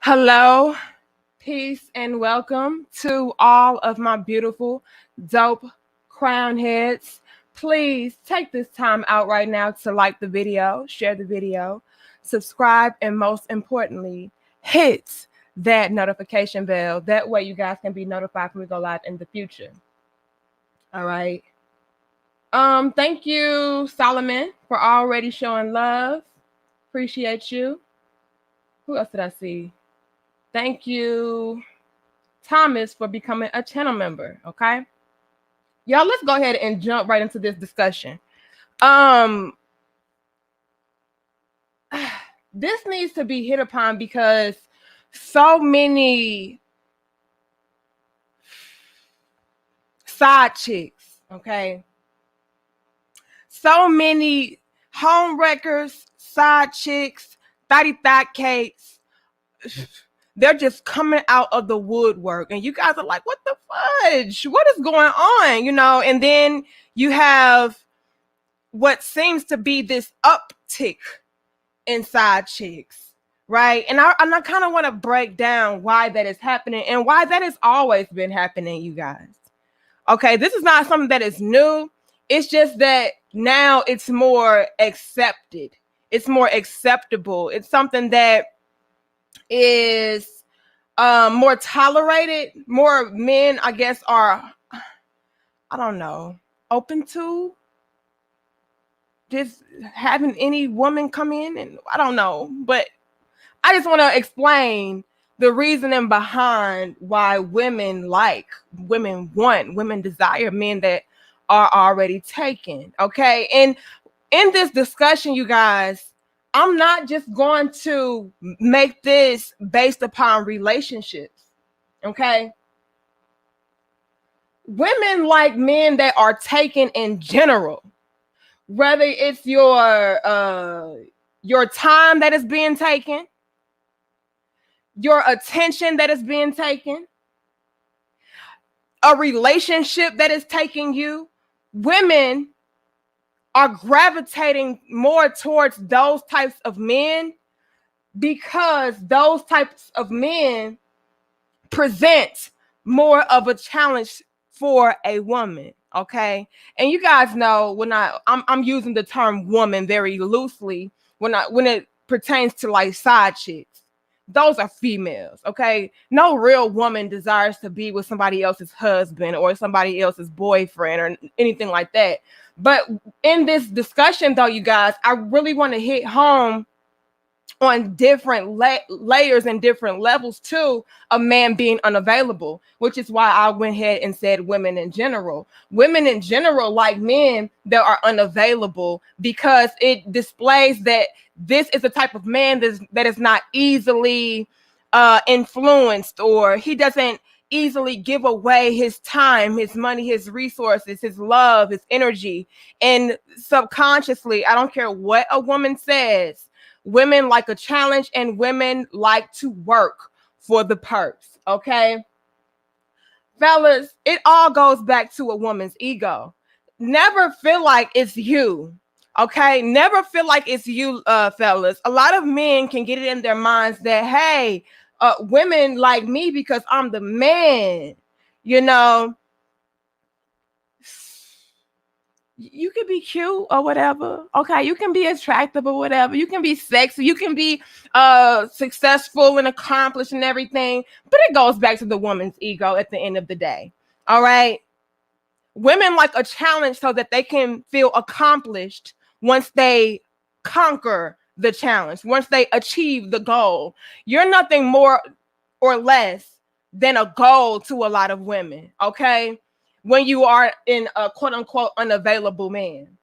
Hello, peace, and welcome to all of my beautiful, dope crown heads. Please take this time out right now to like the video, share the video, subscribe, and most importantly, hit that notification bell. That way, you guys can be notified when we go live in the future. All right. Thank you, Solomon, for already showing love. Appreciate you. Who else did I see? Thank you, Thomas, for becoming a channel member. Okay, y'all, let's go ahead and jump right into this discussion. This needs to be hit upon because so many side chicks, okay, so many home wreckers, side chicks, thotty thot cakes, they're just coming out of the woodwork, and you guys are like, what the fudge, what is going on, and then you have what seems to be this uptick in side chicks, right? And I kind of want to break down why that is happening and why that has always been happening, you guys. Okay, this is not something that is new. It's just that now it's more accepted. It's more acceptable. It's something that is more tolerated. More men, I guess, are, I don't know, open to just having any woman come in, and I don't know, but I just want to explain the reasoning behind why women desire men that are already taken. Okay, and in this discussion, you guys, I'm not just going to make this based upon relationships. Okay, women like men that are taken in general. Whether it's your time that is being taken, your attention that is being taken, a relationship that is taking you, women are gravitating more towards those types of men because those types of men present more of a challenge for a woman. Okay, and you guys know when I'm using the term woman very loosely when it pertains to like side chicks. Those are females. Okay, no real woman desires to be with somebody else's husband or somebody else's boyfriend or anything like that. But in this discussion, though, you guys, I really want to hit home on different layers and different levels too, a man being unavailable, which is why I went ahead and said women in general. Women in general like men that are unavailable because it displays that this is a type of man that is not easily influenced, or he doesn't easily give away his time, his money, his resources, his love, his energy. And subconsciously, I don't care what a woman says, women like a challenge and women like to work for the purse. Okay, fellas, it all goes back to a woman's ego. Never feel like it's you. Okay, never feel like it's you, fellas. A lot of men can get it in their minds that, hey, women like me because I'm the man. You can be cute or whatever. Okay, you can be attractive or whatever. You can be sexy. You can be successful and accomplished and everything. But it goes back to the woman's ego at the end of the day. All right. Women like a challenge so that they can feel accomplished once they conquer the challenge, once they achieve the goal. You're nothing more or less than a goal to a lot of women. Okay, when you are in a quote unquote unavailable man.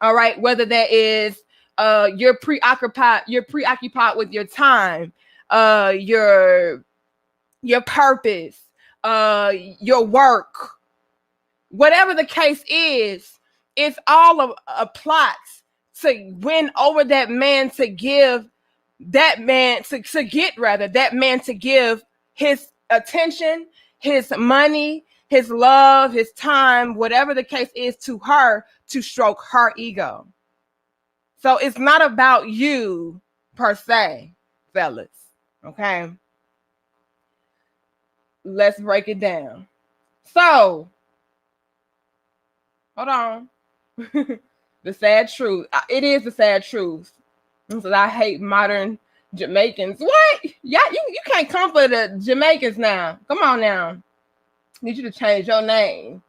All right, whether that is you're preoccupied with your time, your purpose, your work, whatever the case is, it's all of a plot to win over that man, to give that man to get rather that man to give his attention, his money, his love, his time, whatever the case is, to her, to stroke her ego. So it's not about you per se, fellas. Okay. Let's break it down. So, hold on. The sad truth. It is the sad truth. So I hate modern Jamaicans. What? Yeah, you can't come for the Jamaicans now. Come on now. Need you to change your name.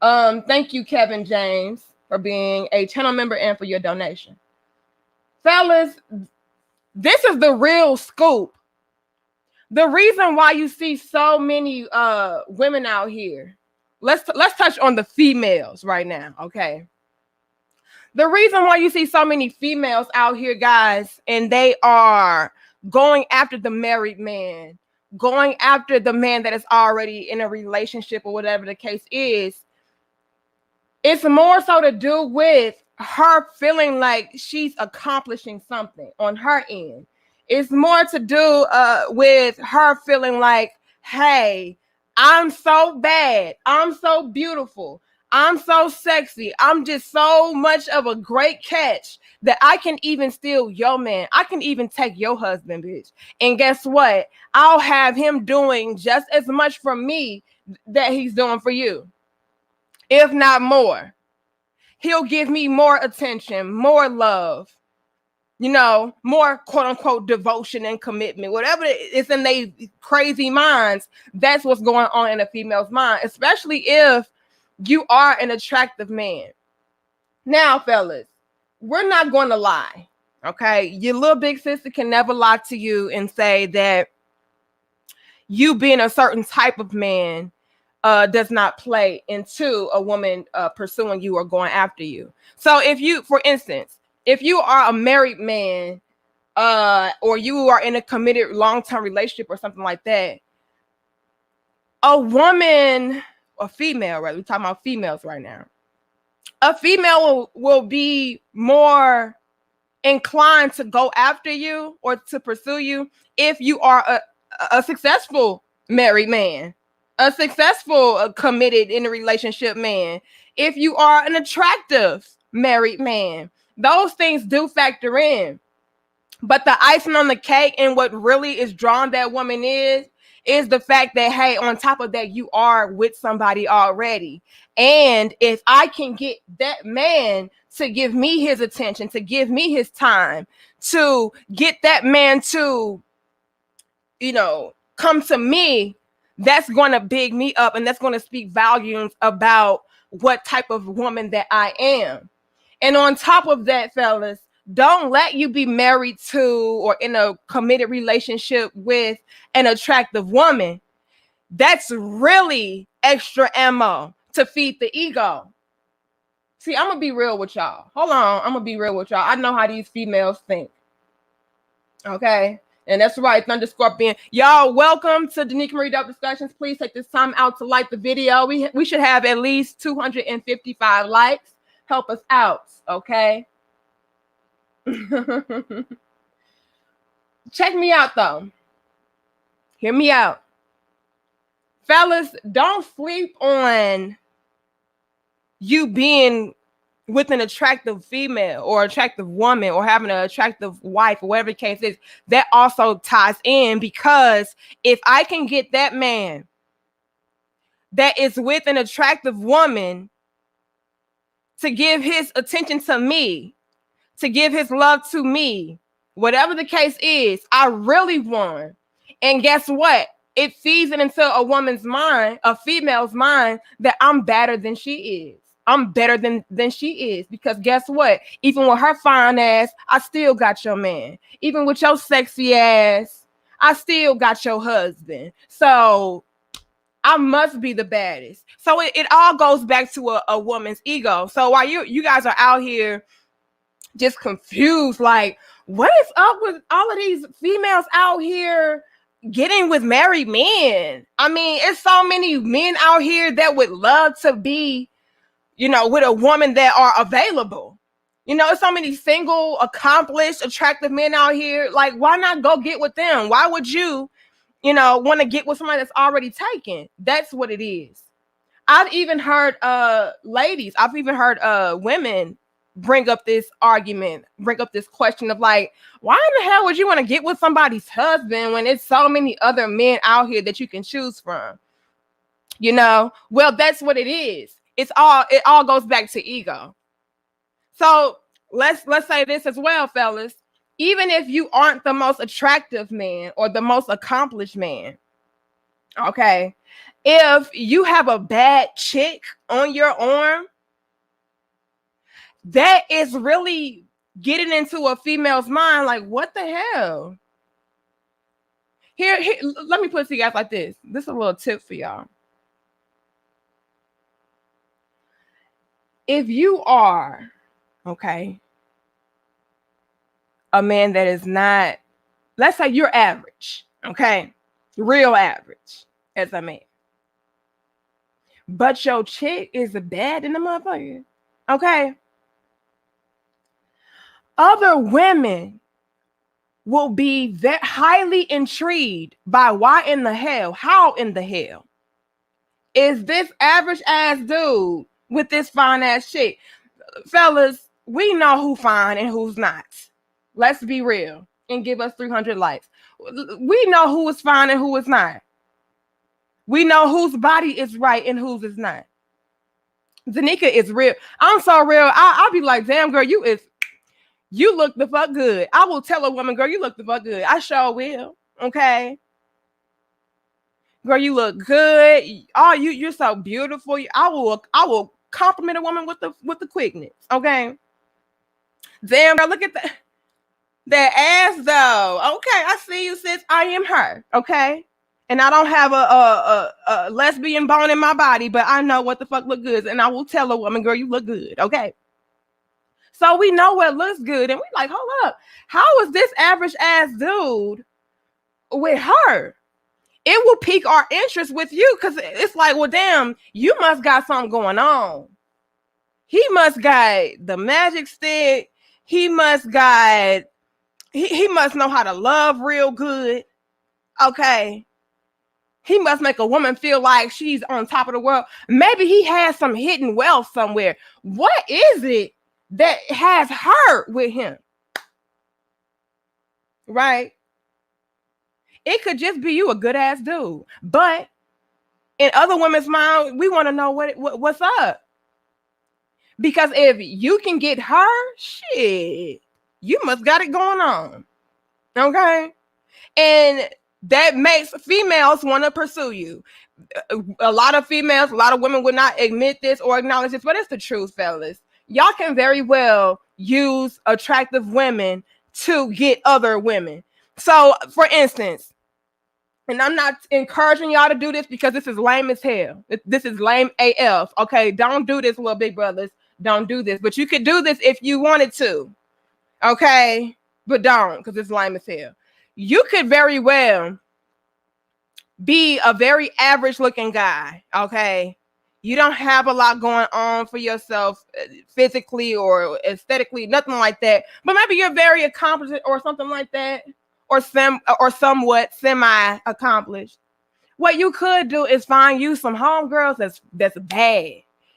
Thank you, Kevin James, for being a channel member and for your donation. Fellas, this is the real scoop. The reason why you see so many women out here. Let's touch on the females right now, okay? The reason why you see so many females out here, guys, and they are going after the married man, going after the man that is already in a relationship or whatever the case is, it's more so to do with her feeling like she's accomplishing something on her end. It's more to do with her feeling like, hey, I'm so bad. I'm so beautiful. I'm so sexy. I'm just so much of a great catch that I can even steal your man. I can even take your husband, bitch. And guess what? I'll have him doing just as much for me that he's doing for you, if not more. He'll give me more attention, more love, you know, more quote unquote devotion and commitment. Whatever is in their crazy minds, that's what's going on in a female's mind, especially if you are an attractive man. Now, fellas, we're not going to lie, okay? Your little big sister can never lie to you and say that you being a certain type of man does not play into a woman pursuing you or going after you. So if you, for instance, if you are a married man or you are in a committed long-term relationship or something like that, a woman, a female, right? We're talking about females right now. A female will be more inclined to go after you or to pursue you if you are a successful married man, a successful, committed in a relationship man. If you are an attractive married man, those things do factor in. But the icing on the cake and what really is drawing that woman is the fact that, hey, on top of that, you are with somebody already. And if I can get that man to give me his attention, to give me his time, to get that man to, you know, come to me, that's going to big me up and that's going to speak volumes about what type of woman that I am. And on top of that, fellas, don't let you be married to or in a committed relationship with an attractive woman. That's really extra ammo to feed the ego. See, I'm going to be real with y'all. Hold on. I'm going to be real with y'all. I know how these females think. Okay? And that's right, Thunder Scorpion. Y'all, welcome to Danica Marie Dope Discussions. Please take this time out to like the video. We should have at least 255 likes. Help us out, okay? Check me out, though. Hear me out. Fellas, don't sleep on you being with an attractive female or attractive woman or having an attractive wife or whatever the case is. That also ties in, because if I can get that man that is with an attractive woman to give his attention to me, to give his love to me, whatever the case is, I really won. And guess what? It feeds it into a woman's mind, a female's mind, that I'm better than she is. I'm better than she is, because guess what? Even with her fine ass, I still got your man. Even with your sexy ass, I still got your husband. So I must be the baddest. So it all goes back to a woman's ego. So while you guys are out here just confused, like, what is up with all of these females out here getting with married men? I mean, it's so many men out here that would love to be, you know, with a woman that are available. You know, so many single, accomplished, attractive men out here. Like, why not go get with them? Why would you, you know, want to get with somebody that's already taken? That's what it is. I've even heard ladies, I've even heard women bring up this argument, bring up this question of like, why in the hell would you want to get with somebody's husband when there's so many other men out here that you can choose from? You know, well, that's what it is. It all goes back to ego. So let's say this as well, fellas. Even if you aren't the most attractive man or the most accomplished man, okay, if you have a bad chick on your arm, that is really getting into a female's mind like, what the hell? Here, let me put it to you guys like this. This is a little tip for y'all. If you are, okay, a man that is not, let's say you're average, okay, real average as a man, but your chick is bad in the motherfucker, okay, other women will be that highly intrigued by how in the hell is this average ass dude with this fine ass chick. Fellas, we know who fine and who's not. Let's be real and give us 300 likes. We know who is fine and who is not. We know whose body is right and whose is not. Zanika is real. I'm so real. I'll be like, damn girl, you look the fuck good. I will tell a woman, girl, you look the fuck good. I sure will. Okay. Girl, you look good. Oh, you're so beautiful. I will compliment a woman with the quickness. Okay. Damn girl, look at that ass though. Okay, I see you, sis. I am her. Okay. And I don't have a lesbian bone in my body, but I know what the fuck look good. And I will tell a woman, girl, you look good. Okay. So we know what looks good. And we like, hold up. How is this average ass dude with her? It will pique our interest with you because it's like, well, damn, you must got something going on. He must got the magic stick. He must know how to love real good. Okay. He must make a woman feel like she's on top of the world. Maybe he has some hidden wealth somewhere. What is it that has her with him? Right? It could just be you a good ass dude. But in other women's mind, we want to know what's up. Because if you can get her, shit, you must got it going on. Okay? And that makes females want to pursue you. A lot of women would not admit this or acknowledge this, but it's the truth, fellas. Y'all can very well use attractive women to get other women. So, for instance, and I'm not encouraging y'all to do this because this is lame as hell. This is lame AF. Okay, don't do this, little big brothers. Don't do this. But you could do this if you wanted to. Okay, but don't, because it's lame as hell. You could very well be a very average looking guy. Okay, you don't have a lot going on for yourself physically or aesthetically, nothing like that. But maybe you're very accomplished or something like that. Or somewhat semi-accomplished. What you could do is find you some homegirls that's bad.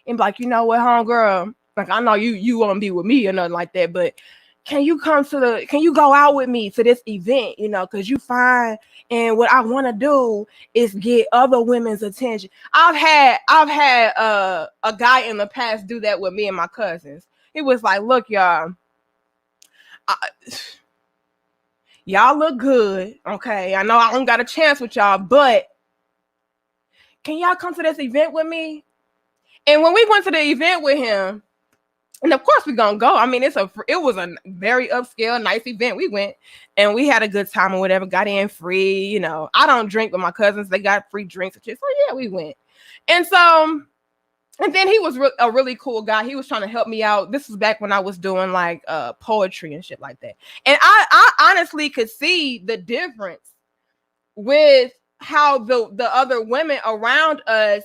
And be like, you know what, homegirl? Like, I know you won't be with me or nothing like that, but can you go out with me to this event? You know, because you fine. And what I want to do is get other women's attention. I've had a guy in the past do that with me and my cousins. He was like, look, y'all. Y'all look good. Okay. I know I don't got a chance with y'all, but can y'all come to this event with me? And when we went to the event with him, and of course we're gonna go. I mean, it was a very upscale, nice event. We went and we had a good time or whatever, got in free. You know, I don't drink, but my cousins, they got free drinks and shit. So yeah, we went. And so, and then he was a really cool guy. He was trying to help me out. This was back when I was doing like poetry and shit like that. And I honestly could see the difference with how the other women around us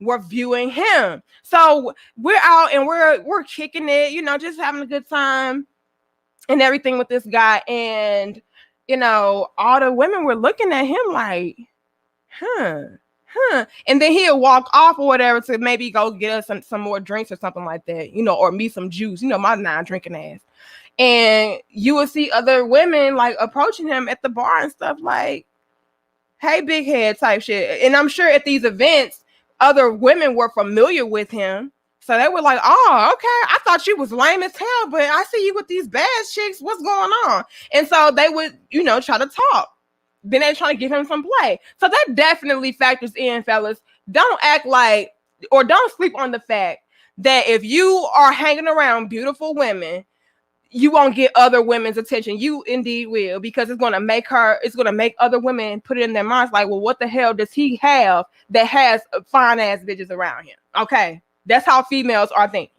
were viewing him. So we're out and we're kicking it, you know, just having a good time and everything with this guy. And, you know, all the women were looking at him like, And then he'll walk off or whatever to maybe go get us some more drinks or something like that, or me some juice, my non-drinking ass. And you will see other women like approaching him at the bar and stuff like, hey, big head type shit. And I'm sure at these events, other women were familiar with him. So they were like, oh, okay, I thought you was lame as hell, but I see you with these bad chicks. What's going on? And so they would, try to talk. Then they're trying to give him some play. So that definitely factors in, fellas. Don't act like, or don't sleep on the fact that if you are hanging around beautiful women, you won't get other women's attention. You indeed will, because it's going to make other women put it in their minds like, well, what the hell does he have that has fine ass bitches around him? Okay. That's how females are thinking.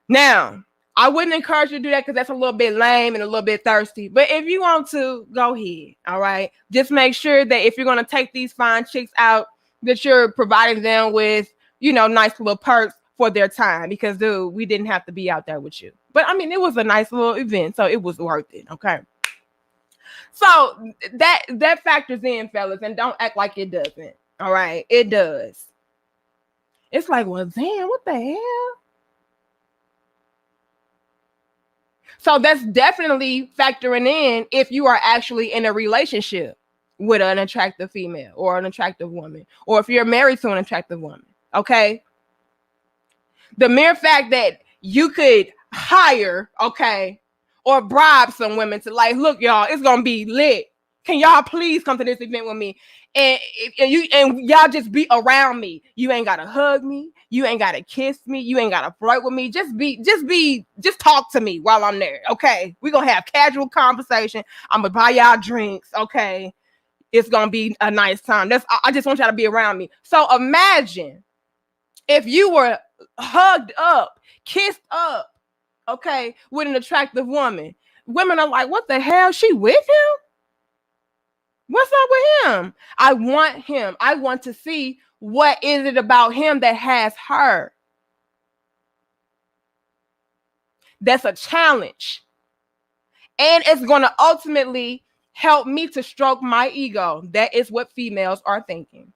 Now, I wouldn't encourage you to do that because that's a little bit lame and a little bit thirsty. But if you want to, go ahead. All right. Just make sure that if you're going to take these fine chicks out, that you're providing them with, nice little perks for their time. Because, dude, we didn't have to be out there with you. But I mean, it was a nice little event, so it was worth it. Okay. So that factors in, fellas, and don't act like it doesn't. All right. It does. It's like, well, damn, what the hell? So that's definitely factoring in if you are actually in a relationship with an attractive female or an attractive woman, or if you're married to an attractive woman, okay? The mere fact that you could hire, okay, or bribe some women to like, look, y'all, it's going to be lit. Can y'all please come to this event with me? And y'all just be around me. You ain't gotta hug me. You ain't gotta kiss me. You ain't gotta flirt with me. Just talk to me while I'm there. Okay. We're gonna have casual conversation. I'm gonna buy y'all drinks. Okay. It's gonna be a nice time. I just want y'all to be around me. So imagine if you were hugged up, kissed up, okay, with an attractive woman. Women are like, what the hell? She with him? What's up with him? I want him. I want to see what is it about him that has her. That's a challenge. And it's going to ultimately help me to stroke my ego. That is what females are thinking.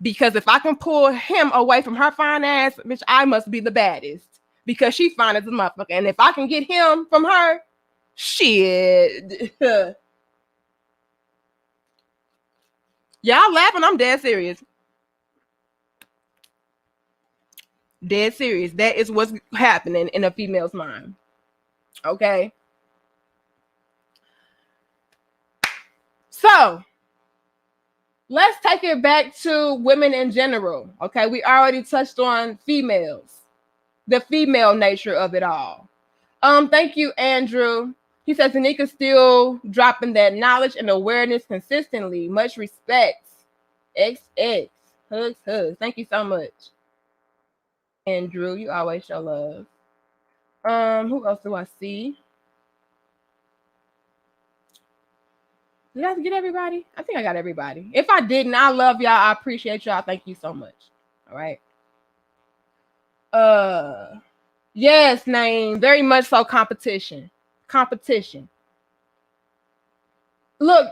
Because if I can pull him away from her fine ass, bitch, I must be the baddest. Because she fine as a motherfucker. And if I can get him from her, shit. Y'all laughing? I'm dead serious. Dead serious. That is what's happening in a female's mind. Okay. So let's take it back to women in general. Okay. We already touched on females, the female nature of it all. Thank you, Andrew. He says, Anika's still dropping that knowledge and awareness consistently. Much respect. XX. Hugs. Thank you so much. Andrew, you always show love. Who else do I see? Did I get everybody? I think I got everybody. If I didn't, I love y'all. I appreciate y'all. Thank you so much. All right. Yes, Naeem. Very much so competition. Look,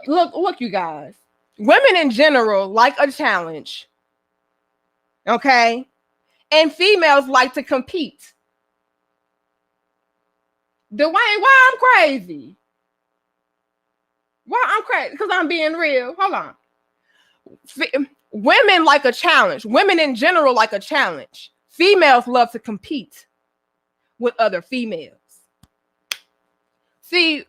you guys. Women in general like a challenge. Okay? And females like to compete. Dwayne, why I'm crazy? Why I'm crazy? Because I'm being real. Hold on. Women like a challenge. Women in general like a challenge. Females love to compete with other females. See,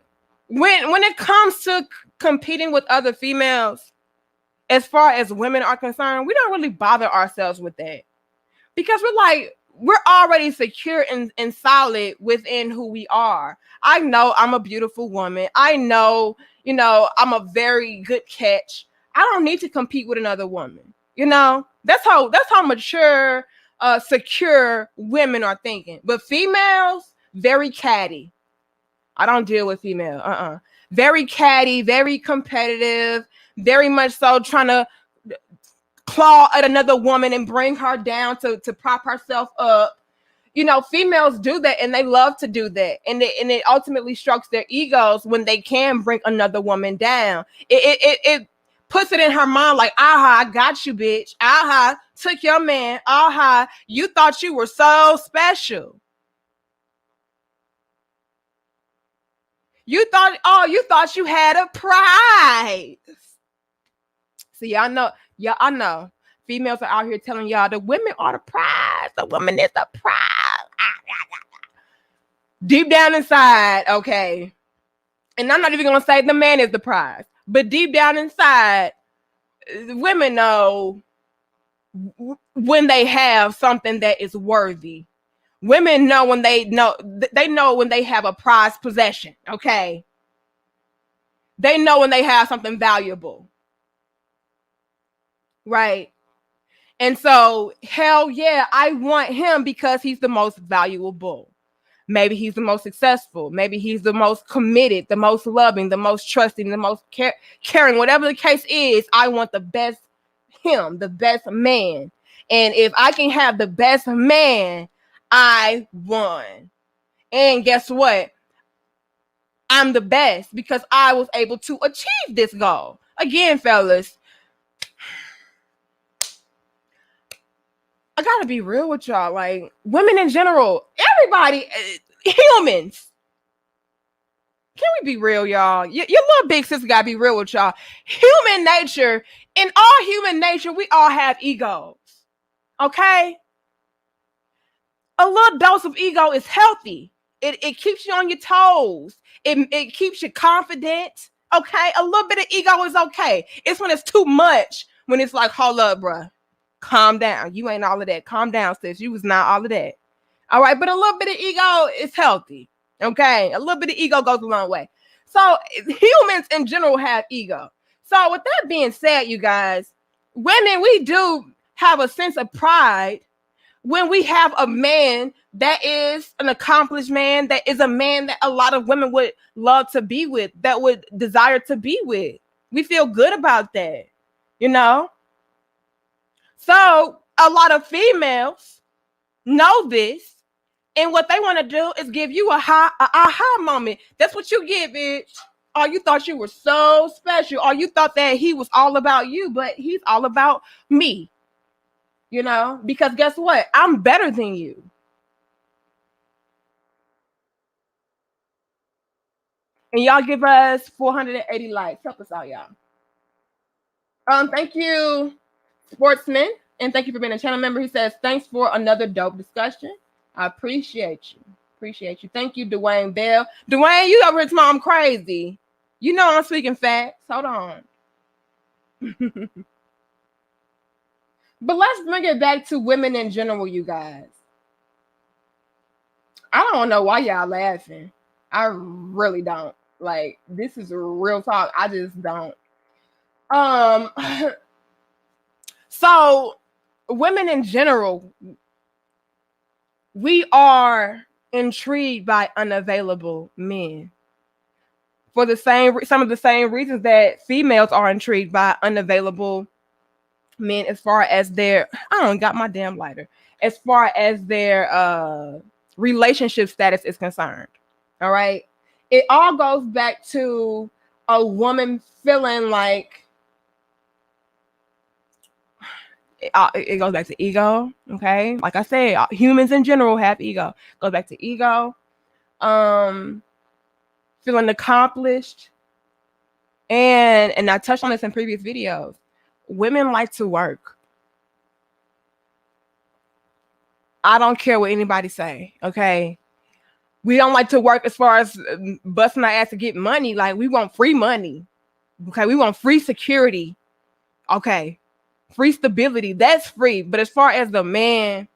when it comes to competing with other females, as far as women are concerned, we don't really bother ourselves with that. Because we're already secure and solid within who we are. I know I'm a beautiful woman. I know, I'm a very good catch. I don't need to compete with another woman. That's how mature, secure women are thinking. But females, very catty. I don't deal with female. Very catty, very competitive, very much so trying to claw at another woman and bring her down to prop herself up. Females do that, and they love to do that, and it ultimately strokes their egos when they can bring another woman down. It puts it in her mind like, aha, I got you, bitch. Aha, took your man. Aha, you thought you were so special. You thought you had a prize. See, I know. Females are out here telling y'all the women are the prize. The woman is the prize. Deep down inside, okay. And I'm not even gonna say the man is the prize, but deep down inside, women know when they have something that is worthy. Women know when they know when they have a prized possession, okay? They know when they have something valuable. Right? And so, hell yeah, I want him because he's the most valuable. Maybe he's the most successful. Maybe he's the most committed, the most loving, the most trusting, the most caring. Whatever the case is, I want the best him, the best man. And if I can have the best man, I won. And guess what? I'm the best because I was able to achieve this goal. Again, fellas, I gotta be real with y'all. Like, women in general, everybody, humans. Can we be real, y'all? Your little big sister gotta be real with y'all. Human nature, in all human nature, we all have egos. Okay? A little dose of ego is healthy. It keeps you on your toes. It keeps you confident. Okay? A little bit of ego is okay. It's when it's too much, when it's like, hold up, bruh. Calm down. You ain't all of that. Calm down, sis. You was not all of that. All right? But a little bit of ego is healthy. Okay? A little bit of ego goes a long way. So humans in general have ego. So with that being said, you guys, women, we do have a sense of pride when we have a man that is an accomplished man, that is a man that a lot of women would love to be with, that would desire to be with. We feel good about that, you know? So a lot of females know this, and what they want to do is give you a aha moment. That's what you get, bitch. Oh, you thought you were so special. Or you thought that he was all about you, but he's all about me. You know, because guess what? I'm better than you. And y'all give us 480 likes. Help us out, y'all. Thank you, Sportsman, and thank you for being a channel member. He says, thanks for another dope discussion. I appreciate you. Appreciate you. Thank you, Dwayne Bell. Dwayne, you over here to I'm crazy. You know I'm speaking facts. Hold on. But let's bring it back to women in general, you guys. I don't know why y'all laughing. I really don't. Like, this is a real talk. I just don't. So women in general, we are intrigued by unavailable men for some of the same reasons that females are intrigued by unavailable men, as far as their, I don't got my damn lighter, as far as their relationship status is concerned. All right. It all goes back to a woman feeling like it goes back to ego. Okay. Like I said, humans in general have ego. It goes back to ego. Feeling accomplished. And I touched on this in previous videos. Women like to work. I don't care what anybody say. Okay. We don't like to work as far as busting our ass to get money. Like, we want free money. Okay. We want free security. Okay. Free stability. That's free. But as far as the man,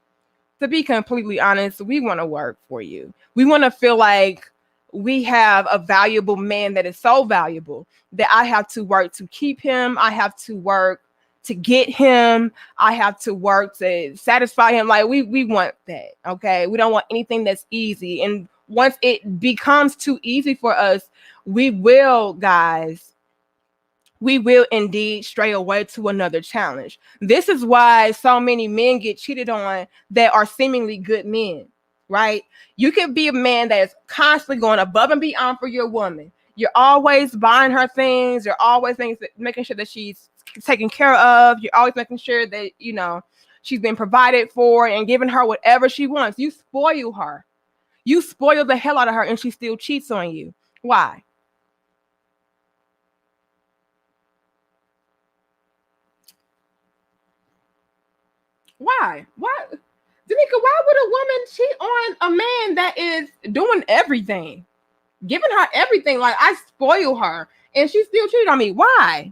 to be completely honest, we want to work for you. We want to feel like we have a valuable man that is so valuable that I have to work to keep him. I have to work to get him. I have to work to satisfy him. Like, we want that. Okay. We don't want anything that's easy. And once it becomes too easy for us, we will indeed stray away to another challenge. This is why so many men get cheated on that are seemingly good men, right? You can be a man that is constantly going above and beyond for your woman. You're always buying her things. You're always making sure that she's taken care of. You're always making sure that, she's been provided for and giving her whatever she wants. You spoil her. You spoil the hell out of her, and she still cheats on you. Why? Why? Why? Danica, why would a woman cheat on a man that is doing everything? Giving her everything. Like, I spoil her and she still cheated on me. Why?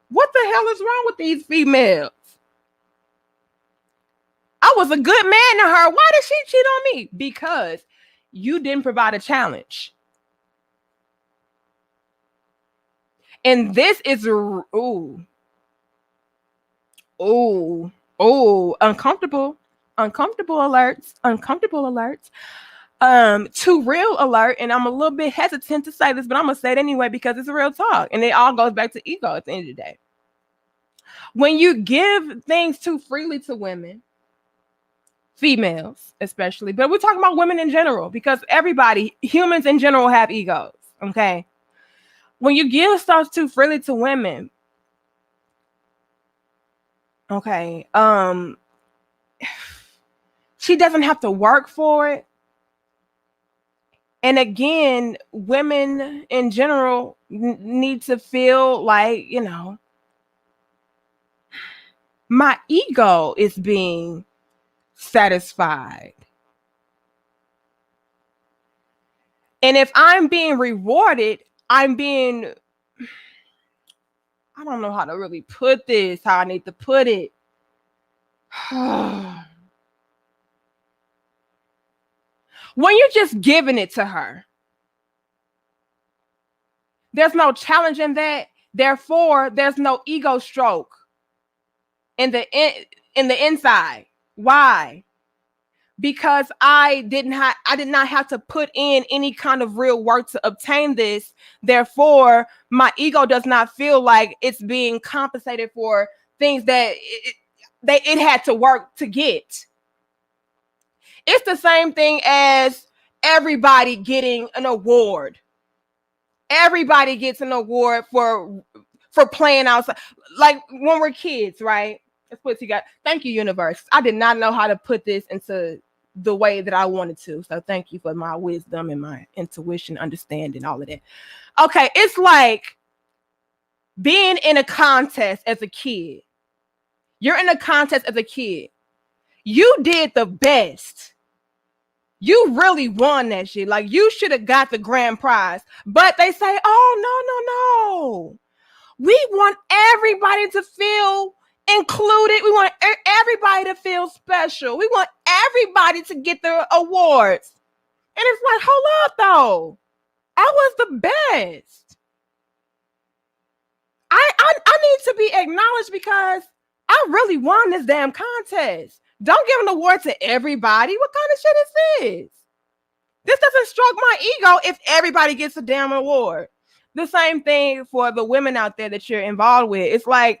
What the hell is wrong with these females? I was a good man to her. Why did she cheat on me? Because you didn't provide a challenge. And this is uncomfortable alerts. Too real alert, and I'm a little bit hesitant to say this, but I'm gonna say it anyway because it's a real talk, and it all goes back to ego at the end of the day. When you give things too freely to women, females especially, but we're talking about women in general because humans in general have egos, okay? When you give stuff too freely to women, okay, she doesn't have to work for it. And again, women in general need to feel like, my ego is being satisfied. And if I'm being rewarded, I don't know how to really put this, how I need to put it. When you're just giving it to her, there's no challenge in that. Therefore, there's no ego stroke in the inside. Why? Because I did not have to put in any kind of real work to obtain this. Therefore, my ego does not feel like it's being compensated for things that it had to work to get. It's the same thing as everybody getting an award. Everybody gets an award for playing outside. Like when we're kids, right? Let's put it together. Thank you, universe. I did not know how to put this into the way that I wanted to. So thank you for my wisdom and my intuition, understanding, all of that. Okay, it's like being in a contest as a kid. You're in a contest as a kid. You did the best. You really won that shit. Like, you should have got the grand prize. But they say, oh, no. We want everybody to feel included. We want everybody to feel special. We want everybody to get their awards. And it's like, hold up, though. I was the best. I need to be acknowledged because I really won this damn contest. Don't give an award to everybody. What kind of shit is this? This doesn't stroke my ego if everybody gets a damn award. The same thing for the women out there that you're involved with. It's like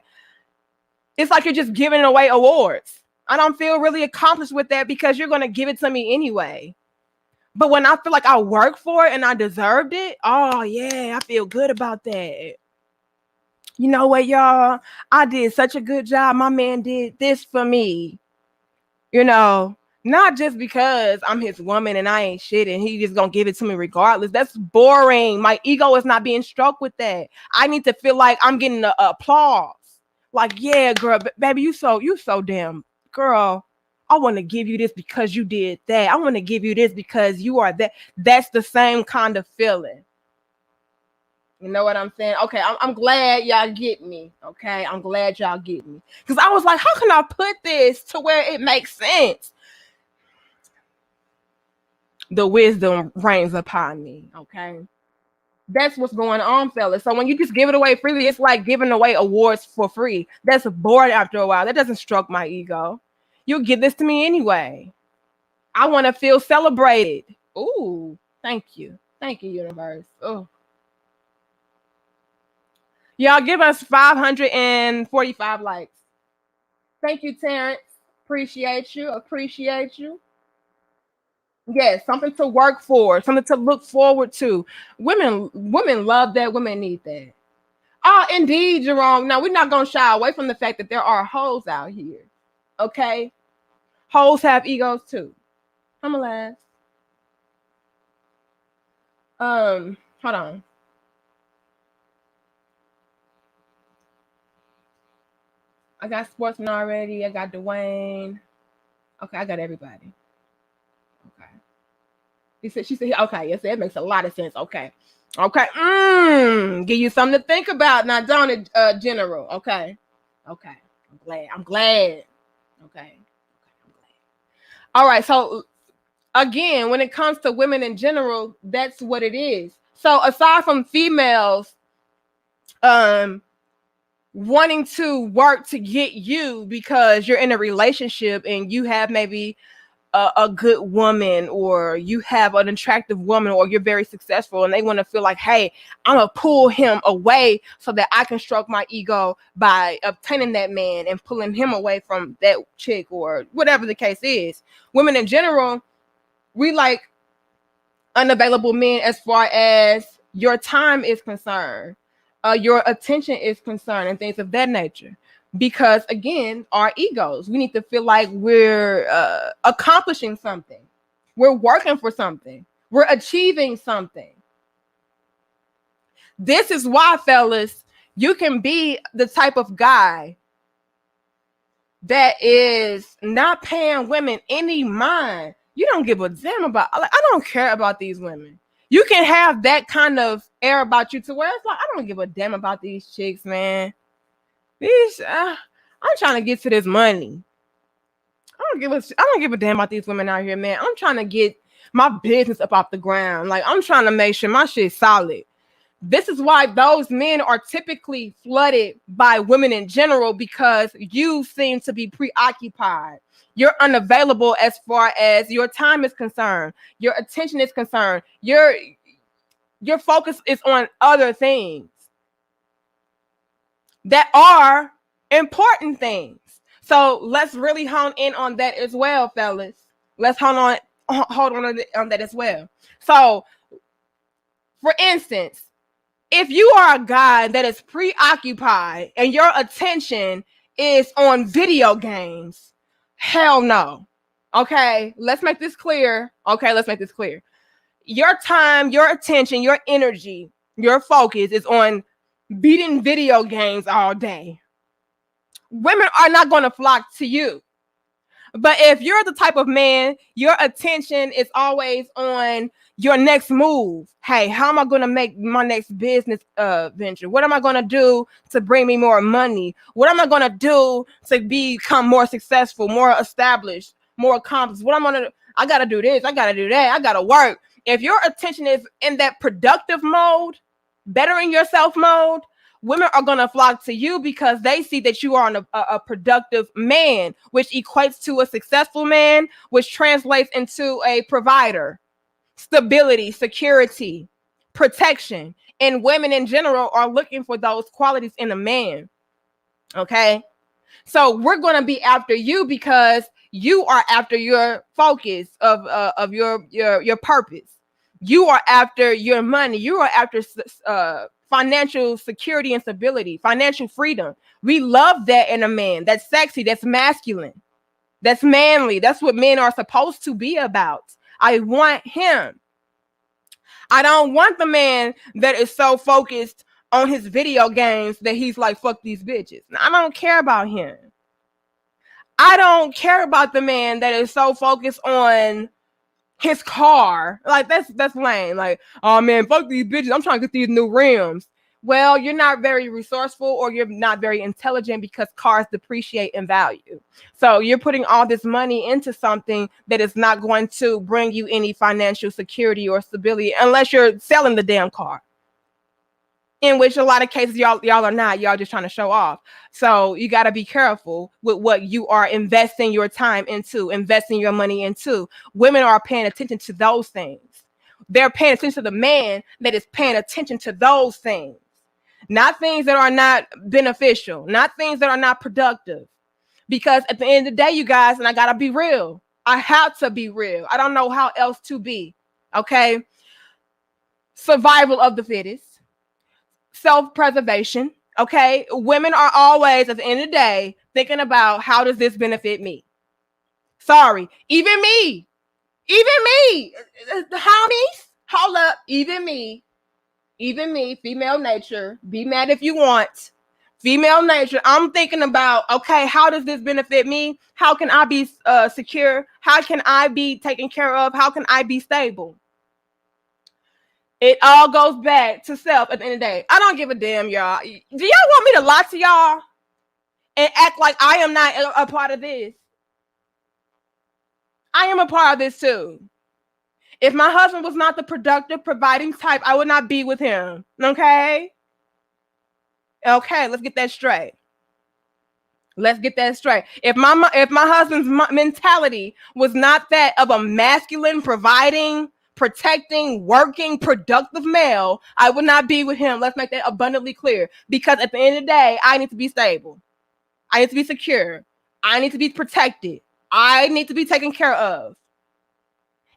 you're just giving away awards. I don't feel really accomplished with that because you're going to give it to me anyway. But when I feel like I worked for it and I deserved it, oh yeah, I feel good about that. You know what, y'all? I did such a good job. My man did this for me. Not just because I'm his woman and I ain't shit and he just gonna give it to me regardless. That's boring. My ego is not being stroked with that. I need to feel like I'm getting the applause. Like, yeah, girl, baby, you so damn girl. I want to give you this because you did that. I want to give you this because you are that. That's the same kind of feeling. You know what I'm saying? Okay, I'm glad y'all get me. Okay, I'm glad y'all get me. Because I was like, how can I put this to where it makes sense? The wisdom reigns upon me. Okay, that's what's going on, fellas. So when you just give it away freely, it's like giving away awards for free. That's boring after a while. That doesn't stroke my ego. You'll give this to me anyway. I want to feel celebrated. Ooh, thank you, universe. Oh. Y'all give us 545 likes. Thank you, Terrence. Appreciate you. Yes, something to work for, something to look forward to. Women love that. Women need that. Oh, indeed, Jerome. Now we're not gonna shy away from the fact that there are hoes out here. Okay, hoes have egos too. I'm a last. Hold on. I got Sportsman already. I got Dwayne. Okay, I got everybody. Okay. She said, okay, yes, that makes a lot of sense. Okay. Okay. Give you something to think about. Now, don't it, General. Okay. Okay. I'm glad. I'm glad. Okay. I'm glad. All right. So again, when it comes to women in general, that's what it is. So aside from females wanting to work to get you because you're in a relationship and you have maybe a good woman, or you have an attractive woman, or you're very successful and they want to feel like, hey, I'm gonna pull him away so that I can stroke my ego by obtaining that man and pulling him away from that chick, or whatever the case is. Women in general, we like unavailable men as far as your time is concerned, your attention is concerned, and things of that nature. Because again, our egos, we need to feel like we're accomplishing something, we're working for something, we're achieving something. This is why, fellas, you can be the type of guy that is not paying women any mind. You don't give a damn about, like, I don't care about these women. You can have that kind of air about you to where it's like, I don't give a damn about these chicks, man. These, I'm trying to get to this money. I don't give a damn about these women out here, man. I'm trying to get my business up off the ground. Like, I'm trying to make sure my shit's solid. This is why those men are typically flooded by women in general, because you seem to be preoccupied. You're unavailable as far as your time is concerned. Your attention is concerned. Your focus is on other things that are important things. So let's really hone in on that as well, fellas. Let's hold on that as well. So, for instance, if you are a guy that is preoccupied and your attention is on video games, hell no. Okay, let's make this clear. Your time, your attention, your energy, your focus is on beating video games all day. Women are not going to flock to you. But if you're the type of man, your attention is always on your next move. Hey, how am I going to make my next business venture? What am I going to do to bring me more money? What am I going to do to become more successful, more established, more accomplished? I got to do this. I got to do that. I got to work. If your attention is in that productive mode, bettering yourself mode, women are going to flock to you because they see that you are a productive man, which equates to a successful man, which translates into a provider, stability, security, protection. And women in general are looking for those qualities in a man. Okay. So we're going to be after you because you are after your focus of your purpose. You are after your money. You are after financial security and stability, financial freedom. We love that in a man. That's sexy. That's masculine. That's manly. That's what men are supposed to be about. I want him. I don't want the man that is so focused on his video games that he's like, fuck these bitches. I don't care about him. I don't care about the man that is so focused on his car. Like, that's lame. Like, oh man, fuck these bitches. I'm trying to get these new rims. Well, you're not very resourceful, or you're not very intelligent, because cars depreciate in value. So you're putting all this money into something that is not going to bring you any financial security or stability unless you're selling the damn car. In which a lot of cases y'all are not. Y'all just trying to show off. So you got to be careful with what you are investing your time into, investing your money into. Women are paying attention to those things. They're paying attention to the man that is paying attention to those things. Not things that are not beneficial, not things that are not productive. Because at the end of the day, you guys, and I got to be real, I have to be real. I don't know how else to be. Okay. Survival of the fittest, self-preservation. Okay. Women are always, at the end of the day, thinking about how does this benefit me? Sorry. Even me. Homies. Hold up. Even me, female nature. Be mad if you want. Female nature. I'm thinking about, okay, how does this benefit me? How can I be secure? How can I be taken care of? How can I be stable? It all goes back to self at the end of the day. I don't give a damn, y'all. Do y'all want me to lie to y'all and act like I am not a part of this? I am a part of this too. If my husband was not the productive, providing type, I would not be with him. Okay? Okay, let's get that straight. If my husband's mentality was not that of a masculine, providing, protecting, working, productive male, I would not be with him. Let's make that abundantly clear. Because at the end of the day, I need to be stable. I need to be secure. I need to be protected. I need to be taken care of.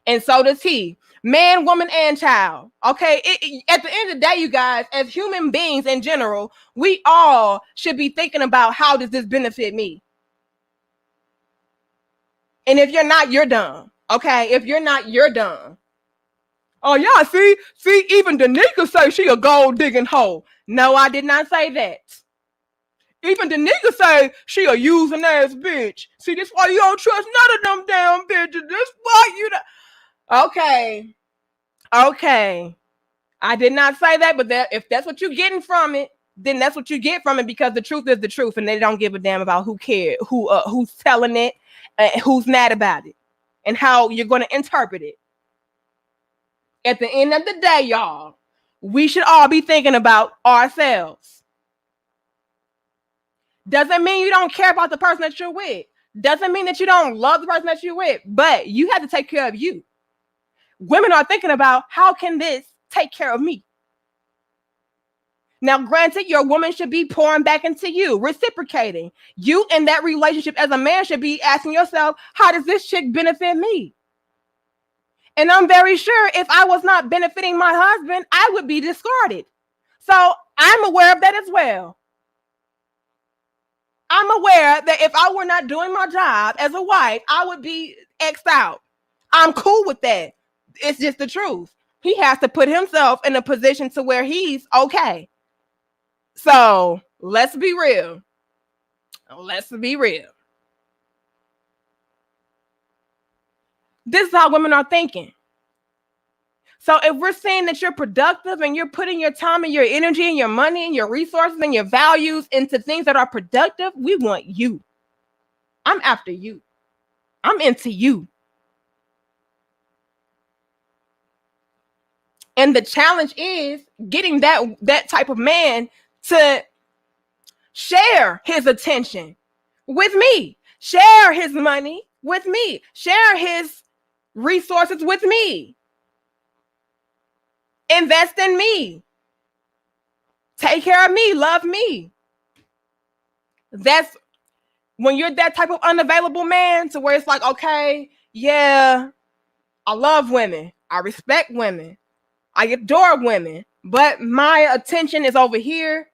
And so does he. Man, woman, and child. Okay. At the end of the day, you guys, as human beings in general, we all should be thinking about how does this benefit me? And if you're not, you're dumb. Okay. If you're not, you're dumb. Oh, yeah. See, even Danica say she a gold digging hoe. No, I did not say that. Even Danica say she a using ass bitch. See, this why you don't trust none of them damn bitches. This why you don't. Okay. I did not say that, but if that's what you're getting from it, then that's what you get from it, because the truth is the truth, and they don't give a damn about who's telling it, who's mad about it, and how you're going to interpret it. At the end of the day, y'all, we should all be thinking about ourselves. Doesn't mean you don't care about the person that you're with. Doesn't mean that you don't love the person that you're with, but you have to take care of you. Women are thinking about, how can this take care of me? Now, granted, your woman should be pouring back into you, reciprocating. You in that relationship as a man should be asking yourself, how does this chick benefit me? And I'm very sure if I was not benefiting my husband, I would be discarded. So I'm aware of that as well. I'm aware that if I were not doing my job as a wife, I would be X'd out. I'm cool with that. It's just the truth. He has to put himself in a position to where he's okay. So let's be real. This is how women are thinking. So if we're saying that you're productive and you're putting your time and your energy and your money and your resources and your values into things that are productive, we want you. I'm after you. I'm into you. And the challenge is getting that type of man to share his attention with me, share his money with me, share his resources with me, invest in me, take care of me, love me. That's when you're that type of unavailable man, to where it's like, okay, yeah, I love women, I respect women, I adore women, but my attention is over here.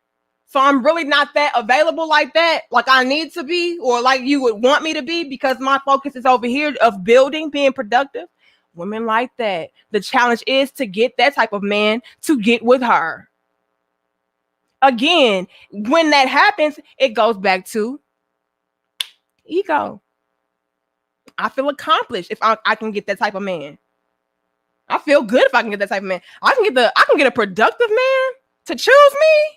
So I'm really not that available like that, like I need to be, or like you would want me to be, because my focus is over here of building, being productive. Women like that. The challenge is to get that type of man to get with her. Again, when that happens, it goes back to ego. I feel accomplished if I can get that type of man. I feel good if I can get that type of man. I can get a productive man to choose me.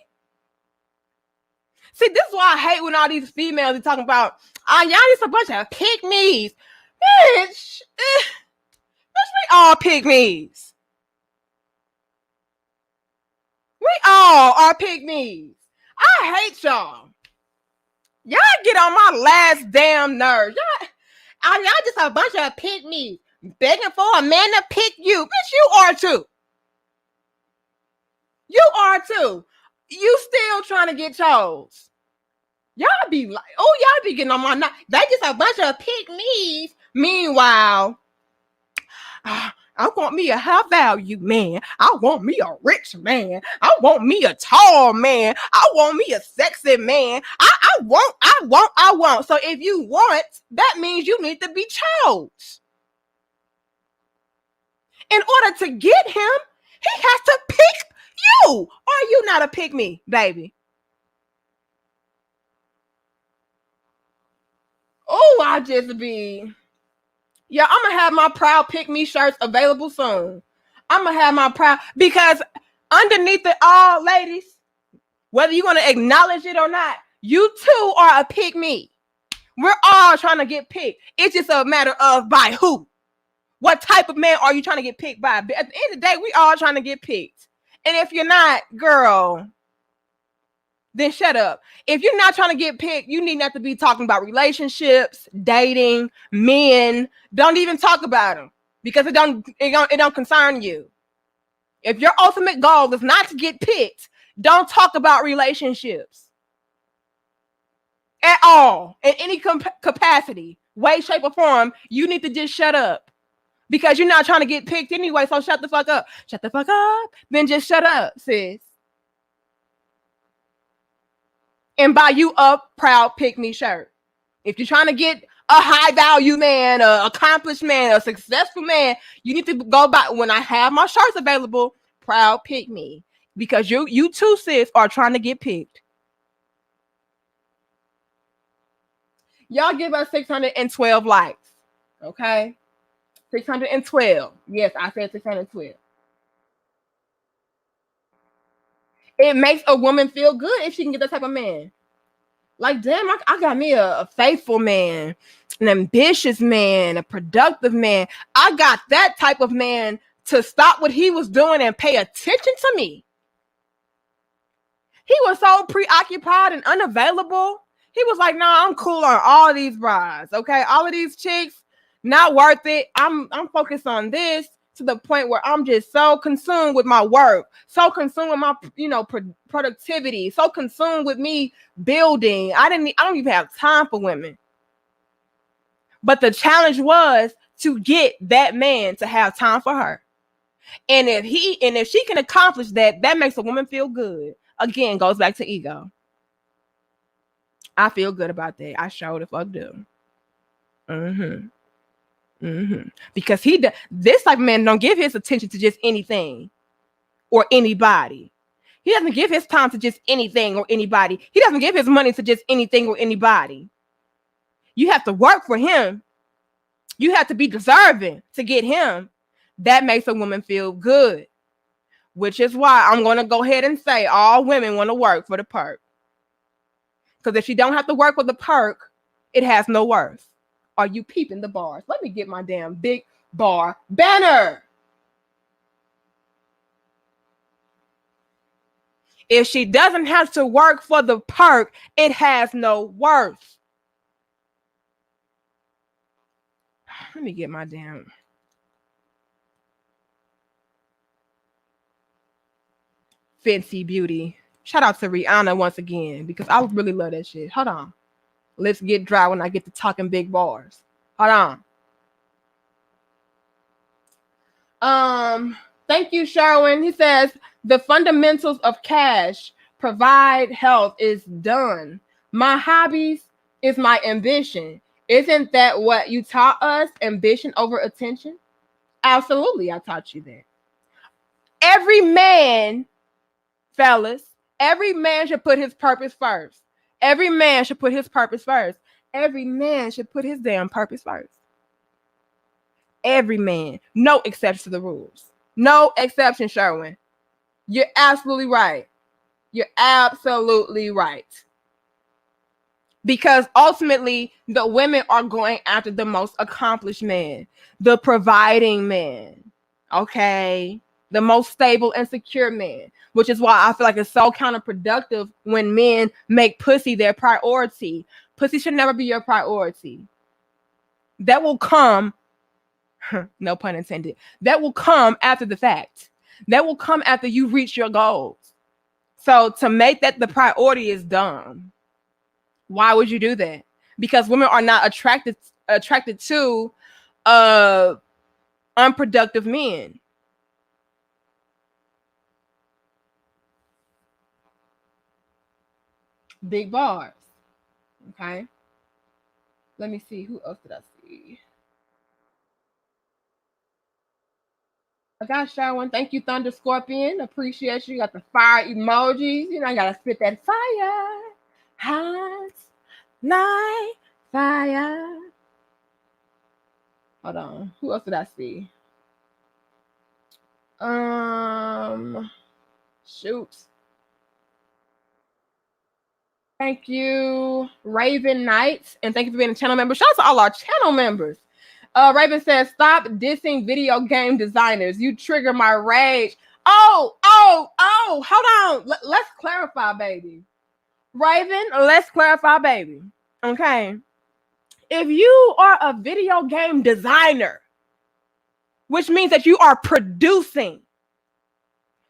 See, this is why I hate when all these females are talking about, y'all just a bunch of pick-me's. Bitch, we all pick-me's. We all are pick-me's. I hate y'all. Y'all get on my last damn nerves. Y'all just a bunch of pick-me's begging for a man to pick you. Bitch, you are too. You are too. You still trying to get chose. Y'all be like, oh, y'all be getting on my nerves. They just a bunch of pick-me's Meanwhile, I want me a high value man. I want me a rich man. I want me a tall man. I want me a sexy man. I want. So if you want, that means you need to be chose. In order to get him, he has to pick you. Or are you not a pick me, baby? Oh, I just be... Yeah, I'm gonna have my proud pick me shirts available soon. I'm gonna have my proud, because underneath it all, ladies, whether you want to acknowledge it or not, you too are a pick me. We're all trying to get picked. It's just a matter of by who. What type of man are you trying to get picked by? But at the end of the day, we all trying to get picked. And if you're not, girl, then shut up. If you're not trying to get picked, you need not to be talking about relationships, dating, men. Don't even talk about them, because it don't concern you. If your ultimate goal is not to get picked, don't talk about relationships at all, in any capacity, way, shape, or form. You need to just shut up, because you're not trying to get picked anyway. So shut the fuck up. Shut the fuck up. Then just shut up, sis. And buy you a proud pick me shirt. If you're trying to get a high value man, a accomplished man, a successful man, you need to go by, when I have my shirts available, proud pick me, because you too, sis, are trying to get picked. Y'all give us 612 likes. Okay? 612. Yes, I said 612. It makes a woman feel good if she can get that type of man. Like, damn, I got me a faithful man, an ambitious man, a productive man. I got that type of man to stop what he was doing and pay attention to me. He was so preoccupied and unavailable. He was like, nah, I'm cool on all these brides. Okay, all of these chicks, not worth it. I'm focused on this, to the point where I'm just so consumed with my work, so consumed with my, productivity, so consumed with me building. I don't even have time for women. But the challenge was to get that man to have time for her. And if she can accomplish that, that makes a woman feel good. Again, goes back to ego. I feel good about that. I sure the fuck do. Because this type of man don't give his attention to just anything or anybody. He doesn't give his time to just anything or anybody. He doesn't give his money to just anything or anybody. You have to work for him. You have to be deserving to get him. That makes a woman feel good. Which is why I'm going to go ahead and say all women want to work for the perk. Because if you don't have to work for the perk, it has no worth. Are you peeping the bars? Let me get my damn big bar banner. If she doesn't have to work for the perk, it has no worth. Let me get my damn... Fancy Beauty. Shout out to Rihanna once again, because I really love that shit. Hold on. Let's get dry when I get to talking big bars. Hold on. Thank you, Sherwin. He says, the fundamentals of cash provide health is done. My hobbies is my ambition. Isn't that what you taught us? Ambition over attention? Absolutely, I taught you that. Every man, fellas, every man should put his purpose first. Every man should put his purpose first. Every man should put his damn purpose first. Every man. No exception to the rules. No exception, Sherwin. You're absolutely right. You're absolutely right. Because ultimately, the women are going after the most accomplished man, the providing man, okay? The most stable and secure man, which is why I feel like it's so counterproductive when men make pussy their priority. Pussy should never be your priority. That will come, no pun intended, that will come after the fact. That will come after you reach your goals. So to make that the priority is dumb. Why would you do that? Because women are not attracted to unproductive men. Big bars. Okay. Let me see. Who else did I see? I got Sherwin. Thank you, Thunder Scorpion. Appreciate you. You got the fire emojis. You know, I gotta spit that fire. Hot like fire. Hold on. Who else did I see? Shoot. Thank you, Raven Knights, and thank you for being a channel member. Shout out to all our channel members. Raven says, "Stop dissing video game designers. You trigger my rage." Oh, hold on. Let's clarify, baby. Raven, let's clarify, baby. Okay. If you are a video game designer, which means that you are producing,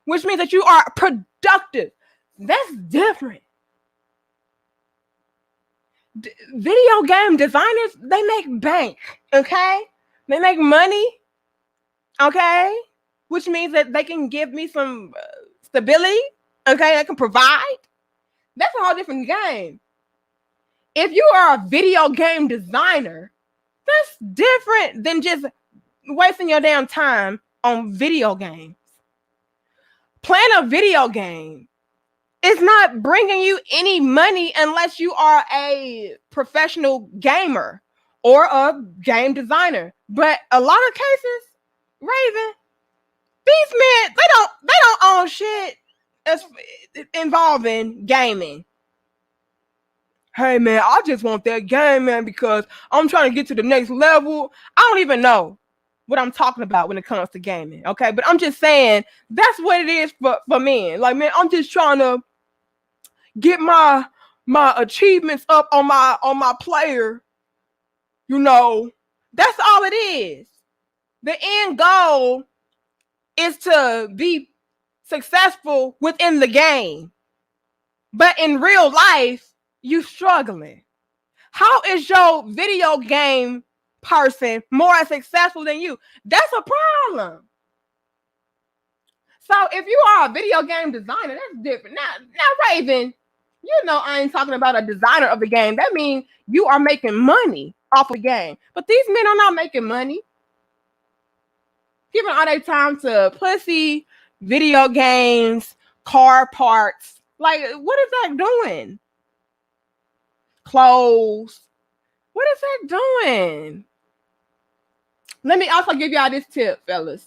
which means that you are productive, that's different. Video game designers, they make bank, okay? They make money, okay? Which means that they can give me some stability, okay? They can provide. That's a whole different game. If you are a video game designer, that's different than just wasting your damn time on video games. Playing a video game is not bringing you any money unless you are a professional gamer or a game designer. But a lot of cases, Raven, these men, they don't own shit involving gaming. Hey man, I just want that game, man, because I'm trying to get to the next level. I don't even know what I'm talking about when it comes to gaming, okay? But I'm just saying that's what it is for men. Like, man, I'm just trying to get my achievements up on my player. You know, that's all it is. The end goal is to be successful within the game. But in real life, you struggling. How is your video game person more successful than you? That's a problem. So if you are a video game designer, that's different. Now, Raven, you know I ain't talking about a designer of the game. That means you are making money off of the game. But these men are not making money. Giving all their time to pussy, video games, car parts. Like, what is that doing? Clothes. What is that doing? Let me also give y'all this tip, fellas.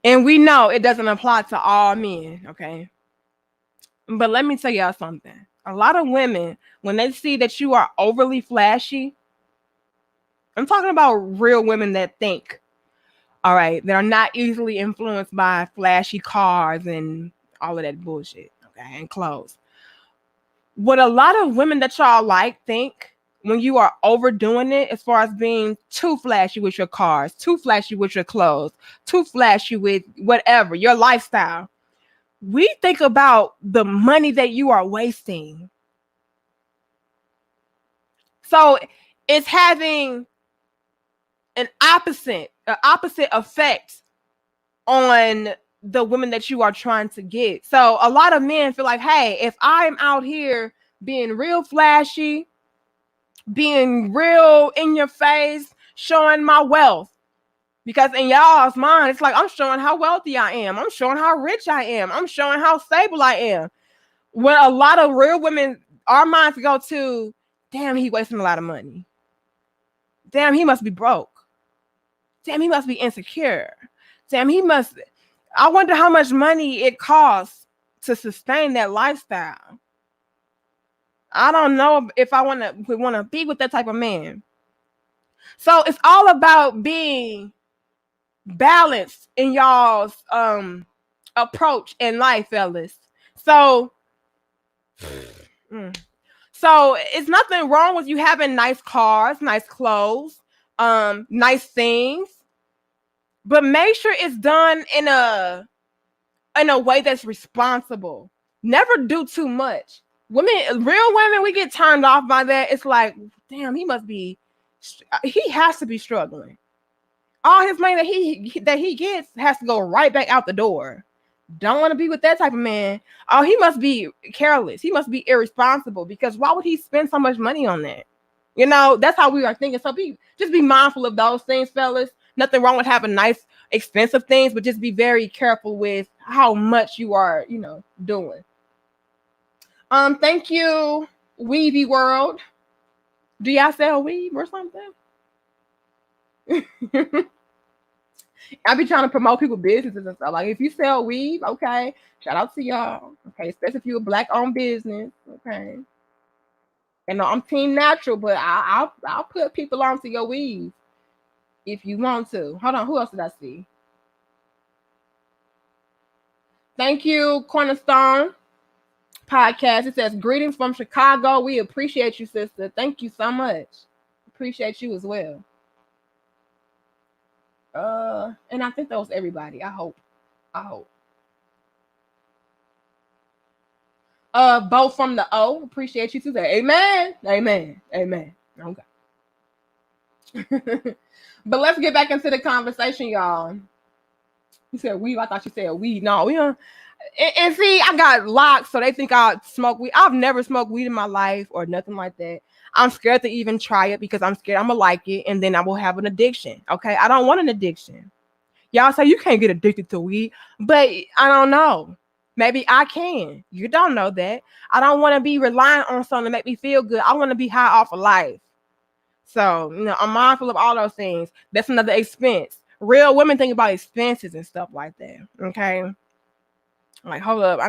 And we know it doesn't apply to all men, okay? But let me tell y'all something. A lot of women, when they see that you are overly flashy, I'm talking about real women that think, all right, that are not easily influenced by flashy cars and all of that bullshit, okay, and clothes. What a lot of women that y'all like think when you are overdoing it, as far as being too flashy with your cars, too flashy with your clothes, too flashy with whatever, your lifestyle, we think about the money that you are wasting. So it's having an opposite effect on the women that you are trying to get. So a lot of men feel like, hey, if I'm out here being real flashy, being real in your face, showing my wealth, because in y'all's mind, it's like, I'm showing how wealthy I am. I'm showing how rich I am. I'm showing how stable I am. When a lot of real women, our minds go to, damn, he wasting a lot of money. Damn, he must be broke. Damn, he must be insecure. Damn, I wonder how much money it costs to sustain that lifestyle. I don't know if I want to be with that type of man. So it's all about being balanced in y'all's approach in life, fellas. So it's nothing wrong with you having nice cars, nice clothes, nice things, but make sure it's done in a way that's responsible. Never do too much. real women, we get turned off by that. It's like, damn, he has to be struggling. All his money that he gets has to go right back out the door. Don't want to be with that type of man. Oh, he must be careless. He must be irresponsible, because why would he spend so much money on that? You know, that's how we are thinking. So just be mindful of those things, fellas. Nothing wrong with having nice, expensive things, but just be very careful with how much you are, doing. Thank you, Weavy World. Do y'all sell weave or something? I be trying to promote people businesses and stuff. Like, if you sell weave, okay, shout out to y'all. Okay, especially if you're a Black-owned business. Okay. And no, I'm team natural, but I'll put people onto your weave if you want to. Hold on, who else did I see? Thank you, Cornerstone Podcast. It says, greetings from Chicago. We appreciate you, sister. Thank you so much. Appreciate you as well. And I think that was everybody. I hope. Both from the O. Appreciate you too. Amen. Okay. But let's get back into the conversation, y'all. You said weed. I thought you said weed. No, we don't. And see, I got locked, so they think I smoke weed. I've never smoked weed in my life or nothing like that. I'm scared to even try it because I'm scared I'm gonna like it and then I will have an addiction. Okay, I don't want an addiction. Y'all say you can't get addicted to weed, but I don't know. Maybe I can. You don't know that. I don't want to be reliant on something to make me feel good. I want to be high off of life. So, I'm mindful of all those things. That's another expense. Real women think about expenses and stuff like that. Okay. Like, hold up.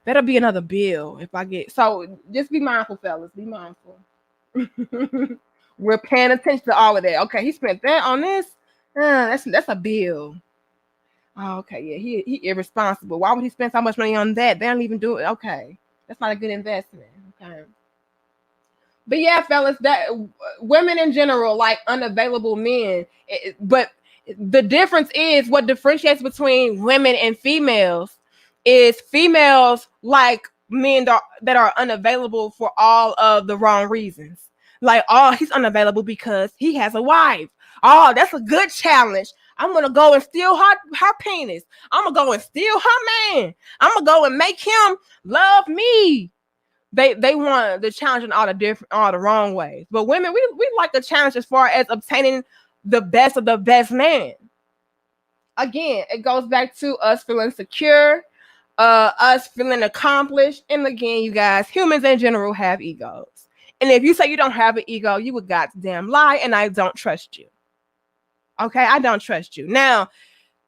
That'll be another bill if I get. So just be mindful, fellas. Be mindful. We're paying attention to all of that. Okay. He spent that on this. That's a bill. Oh, okay. Yeah. He irresponsible. Why would he spend so much money on that? They don't even do it. Okay. That's not a good investment. Okay. But yeah, fellas, that women in general like unavailable men. But the difference is, what differentiates between women and females is females like men that are unavailable for all of the wrong reasons. Like, oh, he's unavailable because he has a wife. Oh, that's a good challenge. I'm going to go and steal her penis. I'm going to go and steal her man. I'm going to go and make him love me. They want the challenge in all the wrong ways. But women, we like the challenge as far as obtaining the best of the best man. Again, it goes back to us feeling secure, us feeling accomplished. And again, you guys, humans in general have egos. And if you say you don't have an ego, you would goddamn lie, and I don't trust you. Okay, I don't trust you. Now,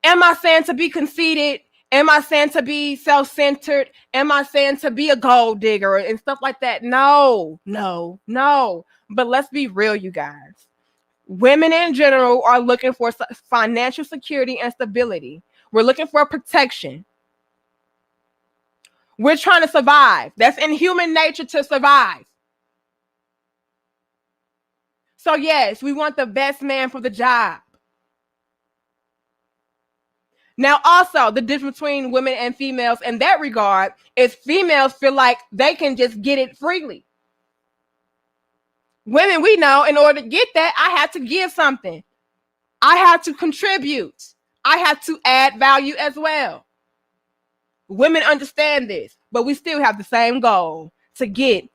am I saying to be conceited? Am I saying to be self-centered? Am I saying to be a gold digger and stuff like that? No. But let's be real, you guys. Women in general are looking for financial security and stability. We're looking for protection. We're trying to survive. That's in human nature, to survive. So yes, we want the best man for the job. Now, also, the difference between women and females in that regard is females feel like they can just get it freely. Women, we know, in order to get that, I have to give something. I have to contribute. I have to add value as well. Women understand this, but we still have the same goal: to get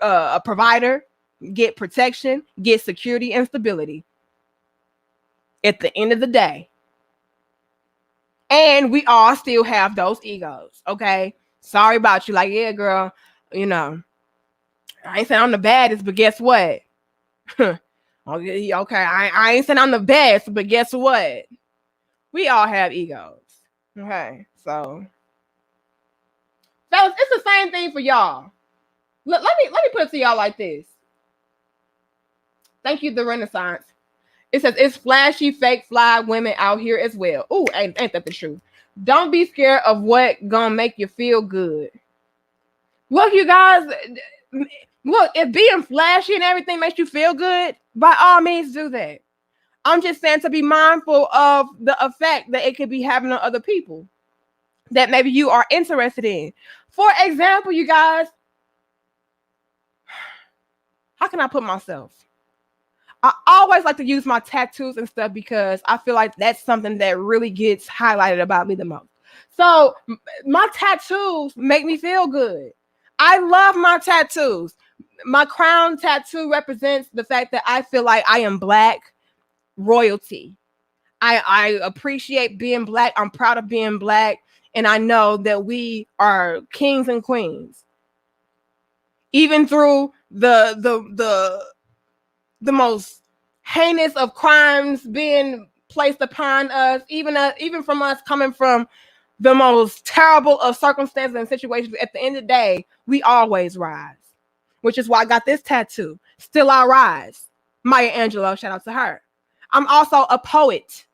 a provider, get protection, get security and stability at the end of the day. And we all still have those egos, okay? Sorry about you. Like, yeah, girl, I ain't saying I'm the baddest, but guess what? Okay, I ain't saying I'm the best, but guess what? We all have egos, okay? So it's the same thing for y'all. Let me put it to y'all like this. Thank you, The Renaissance. It says, it's flashy, fake, fly women out here as well. Ooh, ain't that the truth? Don't be scared of what gonna make you feel good. Look, you guys, if being flashy and everything makes you feel good, by all means do that. I'm just saying to be mindful of the effect that it could be having on other people that maybe you are interested in. For example, you guys, How can I put myself? I always like to use my tattoos and stuff because I feel like that's something that really gets highlighted about me the most. So my tattoos make me feel good. I love my tattoos. My crown tattoo represents the fact that I feel like I am Black royalty. I appreciate being Black. I'm proud of being Black. And I know that we are kings and queens. Even through the most heinous of crimes being placed upon us, even from us coming from the most terrible of circumstances and situations, at the end of the day, we always rise. Which is why I got this tattoo. Still I rise. Maya Angelou, shout out to her. I'm also a poet.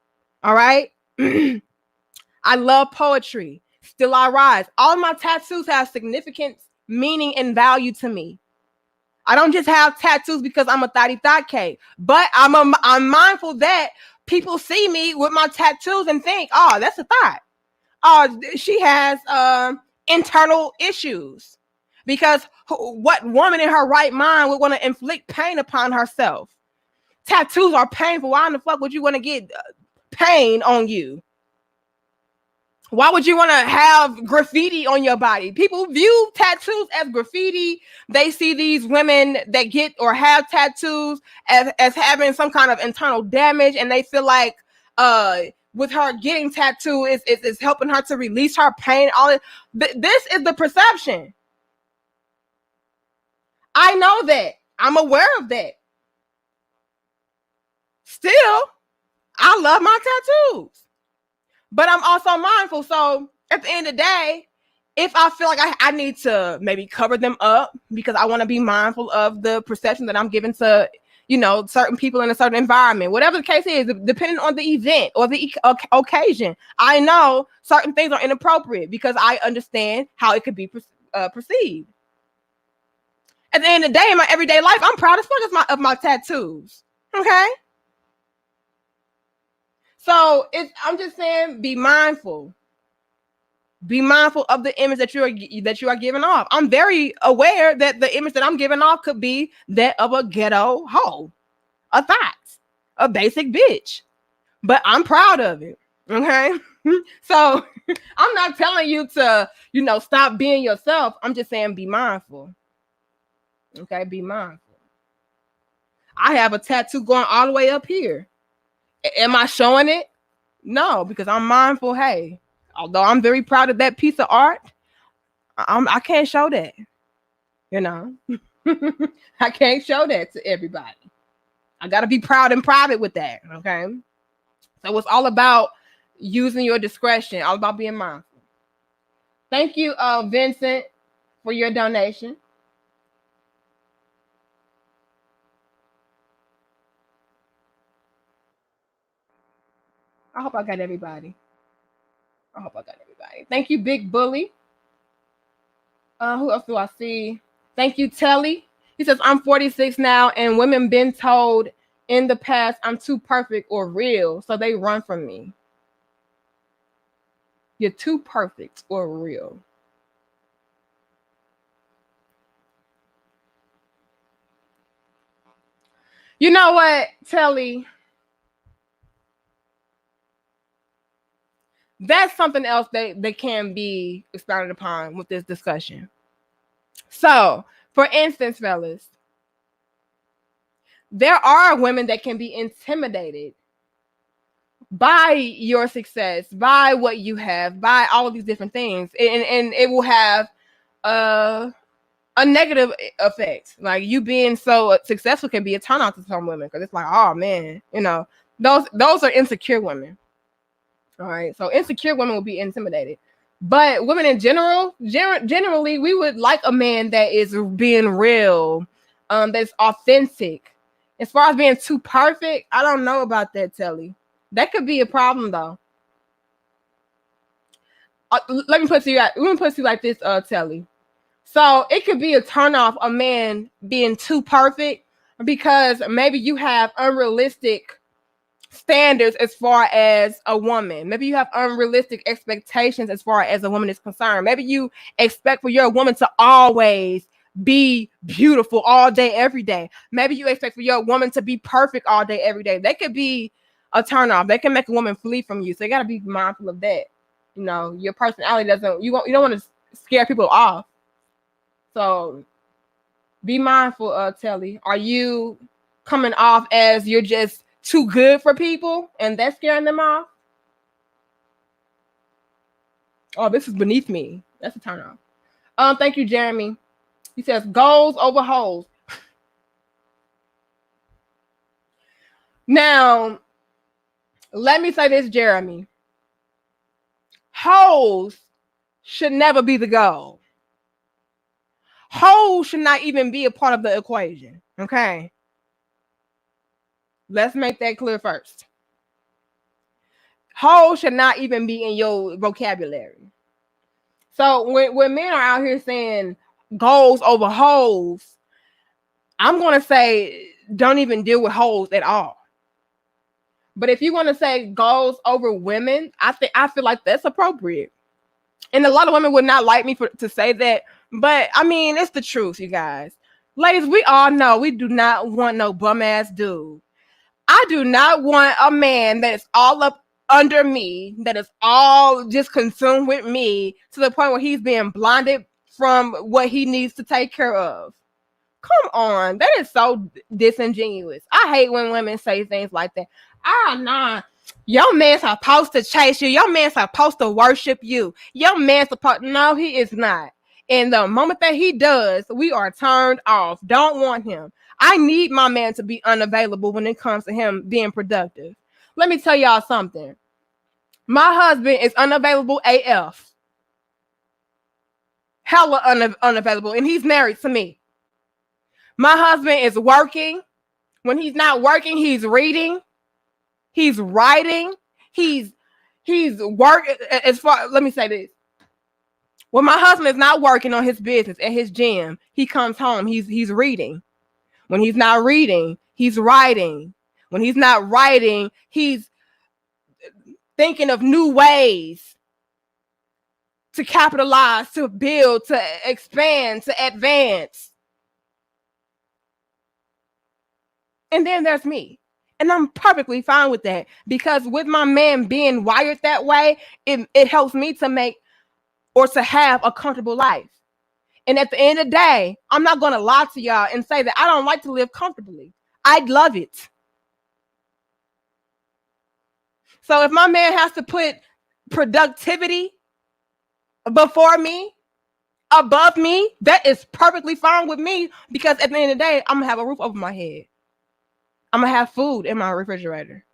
All right. I love poetry. Still I rise. All of my tattoos have significant meaning and value to me. I don't just have tattoos because I'm a thotty thot cake, but I'm mindful that people see me with my tattoos and think, oh, that's a thought. Oh, she has internal issues. Because what woman in her right mind would want to inflict pain upon herself? Tattoos are painful. Why in the fuck would you want to get pain on you? Why would you want to have graffiti on your body? People view tattoos as graffiti. They see these women that get or have tattoos as having some kind of internal damage, and they feel like with her getting tattooed is helping her to release her pain. All this is the perception. I know that. I'm aware of that. Still, I love my tattoos. But I'm also mindful. So at the end of the day, if I feel like I need to maybe cover them up because I want to be mindful of the perception that I'm giving to, certain people in a certain environment, whatever the case is, depending on the event or the occasion, I know certain things are inappropriate because I understand how it could be perceived. At the end of the day, in my everyday life, I'm proud as fuck of my tattoos. Okay? So I'm just saying, be mindful. Be mindful of the image that you are giving off. I'm very aware that the image that I'm giving off could be that of a ghetto hoe, a thot, a basic bitch. But I'm proud of it. Okay. So I'm not telling you to, stop being yourself. I'm just saying be mindful. Okay, be mindful. I have a tattoo going all the way up here. Am I showing it? No, because I'm mindful. Hey, although I'm very proud of that piece of art, I can't show that. I can't show that to everybody. I got to be proud and private with that. Okay. So it's all about using your discretion, all about being mindful. Thank you, Vincent, for your donation. I hope I got everybody. Thank you, Big Bully. Who else do I see? Thank you, Telly. He says, I'm 46 now, and women been told in the past I'm too perfect or real, so they run from me. You're too perfect or real. You know what, Telly? That's something else that can be expounded upon with this discussion. So, for instance, fellas, there are women that can be intimidated by your success, by what you have, by all of these different things, and it will have a negative effect. Like you being so successful can be a turn on to some women because it's like, oh man, those are insecure women. All right, so insecure women will be intimidated. But women in generally, we would like a man that is being real, that's authentic. As far as being too perfect, I don't know about that, Telly. That could be a problem, though. Let me put you like this, Telly. So it could be a turnoff, a man being too perfect, because maybe you have unrealistic standards as far as a woman. Maybe you have unrealistic expectations as far as a woman is concerned. Maybe you expect for your woman to always be beautiful all day, every day. Maybe you expect for your woman to be perfect all day, every day. They could be a turnoff. They can make a woman flee from you. So you got to be mindful of that. You know, your personality doesn't, you don't want to scare people off. So be mindful, Telly. Are you coming off as you're just too good for people and that's scaring them off? Oh, this is beneath me. That's a turn off. Thank you, Jeremy. He says goals over holes. Now, let me say this, Jeremy. Holes should never be the goal. Holes should not even be a part of the equation. Okay. Let's make that clear first. Holes should not even be in your vocabulary. So when men are out here saying goals over holes, I'm going to say don't even deal with holes at all. But if you want to say goals over women, I feel like that's appropriate. And a lot of women would not like me to say that, but I mean, it's the truth, you guys. Ladies, we all know we do not want no bum ass dude. I do not want a man that is all up under me, that is all just consumed with me to the point where he's being blinded from what he needs to take care of. Come on, that is so disingenuous. I hate when women say things like that. Nah, your man's supposed to chase you. Your man's supposed to worship you. Your man's supposed, no, he is not. And the moment that he does, we are turned off. Don't want him. I need my man to be unavailable when it comes to him being productive. Let me tell y'all something. My husband is unavailable AF. Hella unavailable, and he's married to me. My husband is working. When he's not working, he's reading. He's writing. He's working. Let me say this. When my husband is not working on his business at his gym, he comes home. He's reading. When he's not reading, he's writing. When he's not writing, he's thinking of new ways to capitalize, to build, to expand, to advance. And then there's me. And I'm perfectly fine with that, because with my man being wired that way, it helps me to make or to have a comfortable life. And at the end of the day, I'm not going to lie to y'all and say that I don't like to live comfortably. I'd love it. So if my man has to put productivity before me, above me, that is perfectly fine with me, because at the end of the day, I'm going to have a roof over my head. I'm going to have food in my refrigerator.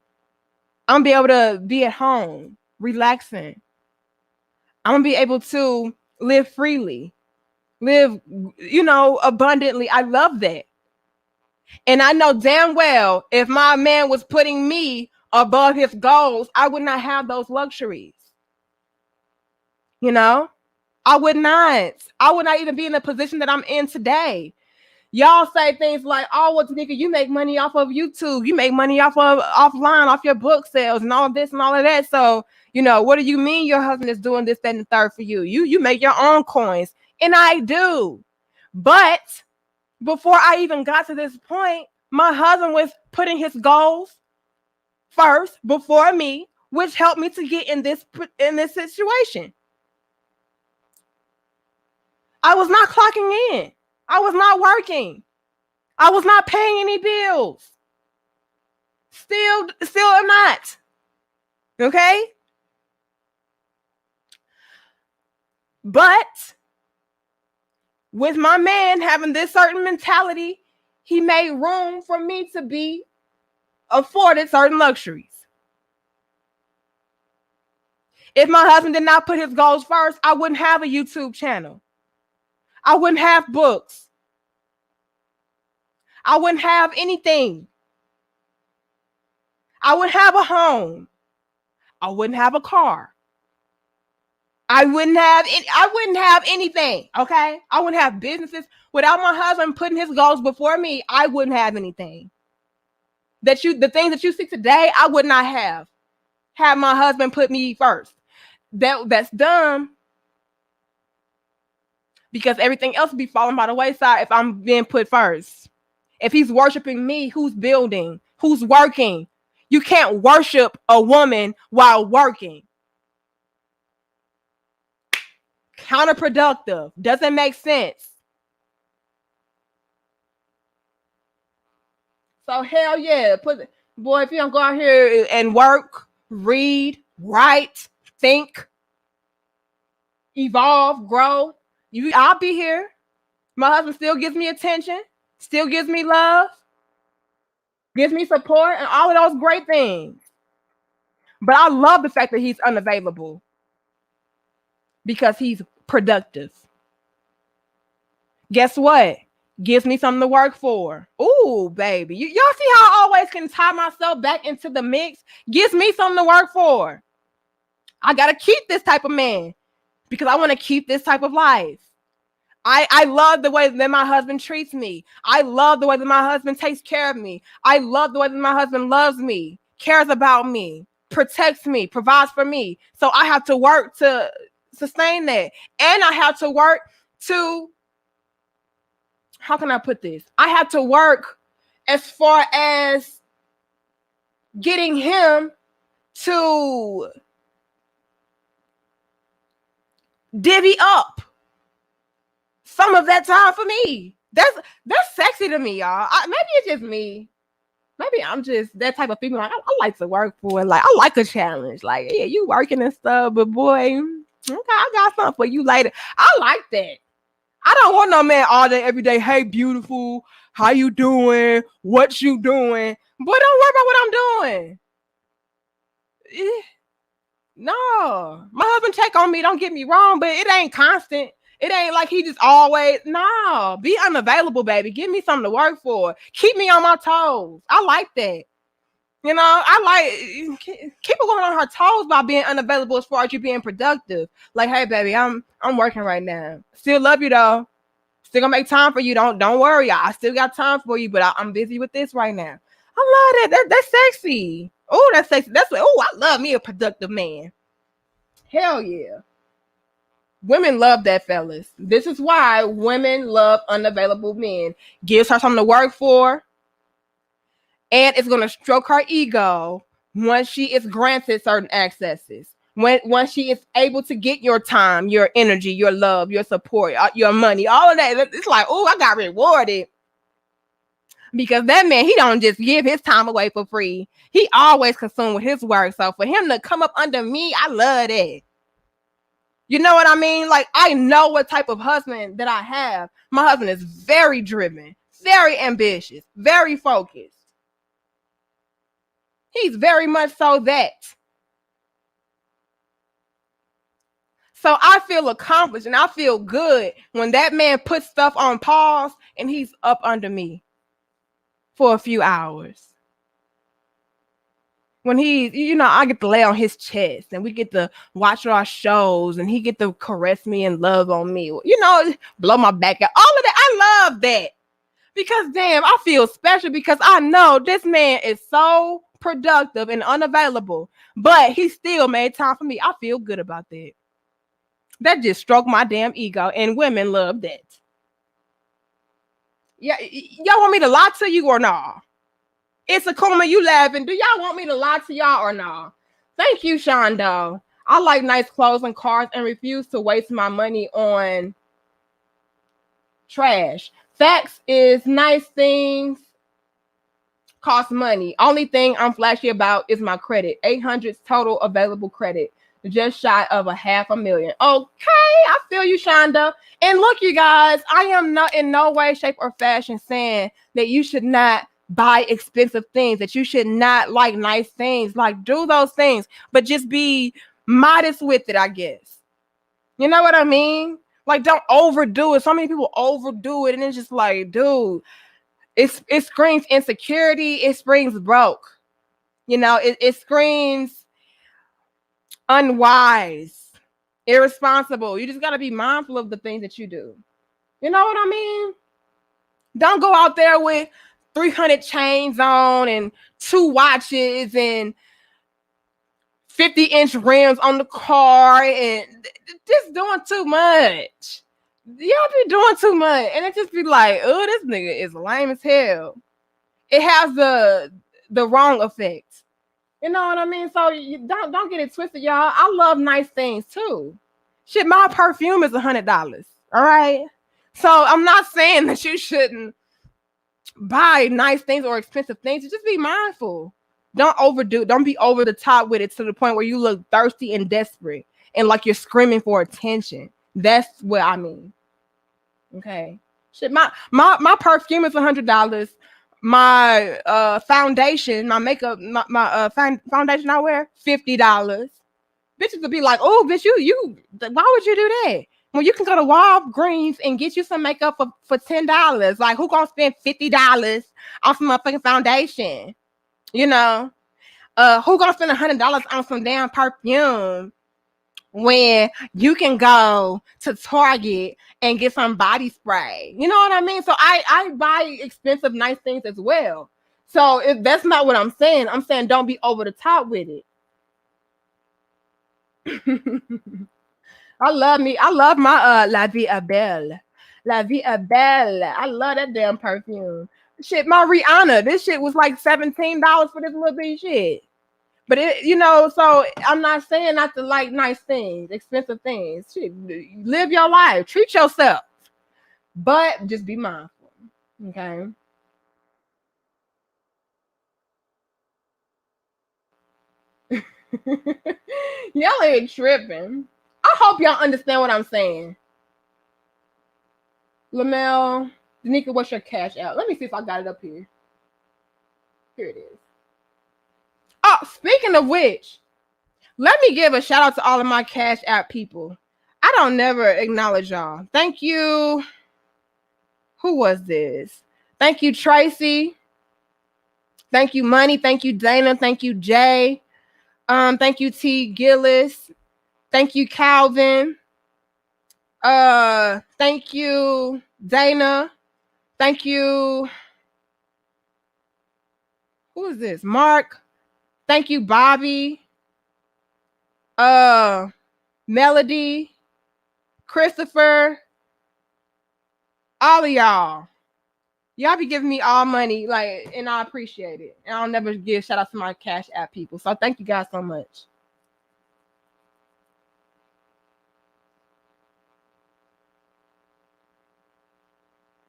I'm going to be able to be at home, relaxing. I'm going to be able to live freely, live, abundantly. I love that. And I know damn well if my man was putting me above his goals, I would not have those luxuries. I would not. I would not even be in the position that I'm in today. Y'all say things like, oh, well, nigga, you make money off of YouTube. You make money offline, off your book sales and all of this and all of that. So, what do you mean your husband is doing this, that, and the third for you? You make your own coins. And I do. But before I even got to this point, my husband was putting his goals first before me, which helped me to get in this situation. I was not clocking in. I was not working. I was not paying any bills. Still not. Okay? But with my man having this certain mentality, he made room for me to be afforded certain luxuries. If my husband did not put his goals first, I wouldn't have a YouTube channel. I wouldn't have books. I wouldn't have anything. I wouldn't have a home. I wouldn't have a car. I wouldn't have anything, okay? I wouldn't have businesses. Without my husband putting his goals before me, I wouldn't have anything. The things that you see today, I would not have. Have my husband put me first. That's dumb. because everything else will be falling by the wayside if I'm being put first. If he's worshiping me, who's building? Who's working? You can't worship a woman while working. Counterproductive. Doesn't make sense. So hell yeah. Boy, if you don't go out here and work, read, write, think, evolve, grow, I'll be here. My husband still gives me attention, still gives me love, gives me support, and all of those great things. But I love the fact that he's unavailable because he's productive. Guess what? Gives me something to work for. Ooh, baby. Y'all see how I always can tie myself back into the mix? Gives me something to work for. I got to keep this type of man because I want to keep this type of life. I love the way that my husband treats me. I love the way that my husband takes care of me. I love the way that my husband loves me, cares about me, protects me, provides for me. So I have to work to sustain that. And I have to work to, how can I put this? I have to work as far as getting him to divvy up some of that time for me. That's sexy to me, y'all. Maybe it's just me. Maybe I'm just that type of female. Like, I like to work for it. Like, I like a challenge. Like, yeah, you working and stuff, but boy, okay, I got something for you later. I like that. I don't want no man all day, every day. Hey, beautiful. How you doing? What you doing? Boy, don't worry about what I'm doing. No. My husband check on me. Don't get me wrong, but it ain't constant. It ain't like he just always, no. Be unavailable, baby. Give me something to work for. Keep me on my toes. I like that. You know, I like keep a woman on her toes by being unavailable as far as you being productive. Like, hey, baby, I'm working right now. Still love you though. Still gonna make time for you. Don't worry. I still got time for you, but I'm busy with this right now. I love that. That's sexy. Oh, that's sexy. I love me a productive man. Hell yeah. Women love that, fellas. This is why women love unavailable men. Gives her something to work for. And it's going to stroke her ego once she is granted certain accesses. Once she is able to get your time, your energy, your love, your support, your money, all of that. It's like, oh, I got rewarded. Because that man, he don't just give his time away for free. He always consumed with his work. So for him to come up under me, I love that. You know what I mean? Like, I know what type of husband that I have. My husband is very driven, very ambitious, very focused. He's very much so that. So I feel accomplished and I feel good when that man puts stuff on pause and he's up under me for a few hours. When I get to lay on his chest and we get to watch our shows and he get to caress me and love on me, blow my back out, all of that. I love that because damn, I feel special because I know this man is so productive and unavailable, but he still made time for me. I feel good about that. That just stroked my damn ego, and women love that. Yeah, y'all want me to lie to you or not? It's a comment, you laughing. Do y'all want me to lie to y'all or not? Thank you, Shondo. I like nice clothes and cars and refuse to waste my money on trash. Facts is nice things cost money. Only thing I'm flashy about is my credit. 800 total available credit. Just shy of $500,000. Okay, I feel you, Shonda. And look, you guys, I am not in no way, shape, or fashion saying that you should not buy expensive things, that you should not like nice things. Like, do those things, but just be modest with it, I guess. You know what I mean? Like, don't overdo it. So many people overdo it, and it's just like, dude, it screams insecurity. It screams broke. It screams unwise, irresponsible. You just got to be mindful of the things that you do. You know what I mean? Don't go out there with 300 chains on and 2 watches and 50-inch rims on the car and just doing too much. Y'all be doing too much, and it just be like, oh, this nigga is lame as hell. It has the wrong effect. You know what I mean? So you don't get it twisted, y'all. I love nice things too. Shit, my perfume is $100. All right. So I'm not saying that you shouldn't buy nice things or expensive things. Just be mindful. Don't overdo. Don't be over the top with it to the point where you look thirsty and desperate and like you're screaming for attention. That's what I mean. Okay. Shit, my perfume is $100. My foundation, my makeup, my foundation I wear, $50. Bitches would be like, oh, bitch, you why would you do that? When you can go to Walgreens and get you some makeup for $10. Like, who gonna spend $50 on some motherfucking foundation? You know? Who gonna spend $100 on some damn perfume when you can go to Target and get some body spray? You know what I mean? So I buy expensive, nice things as well. So if that's not what I'm saying, I'm saying don't be over the top with it. I love my La Vie est Belle. La Vie est Belle. I love that damn perfume. Shit, my Rihanna. This shit was like $17 for this little bitty shit. But it, so I'm not saying not to like nice things, expensive things. Shit, live your life, treat yourself, but just be mindful. Okay. Y'all ain't tripping. I hope y'all understand what I'm saying. Lamel, Danica, what's your cash out? Let me see if I got it up here. Here it is. Oh, speaking of which, let me give a shout out to all of my cash app people. I don't never acknowledge y'all. Thank you. Who was this? Thank you, Tracy. Thank you, Money. Thank you, Dana. Thank you, Jay. Thank you, T. Gillis. Thank you, Calvin. Thank you, Dana. Thank you. Who is this? Mark. Thank you, Bobby. Melody. Christopher. All of y'all. Y'all be giving me all money, like, and I appreciate it. And I'll never give shout out to my cash app people. So thank you guys so much.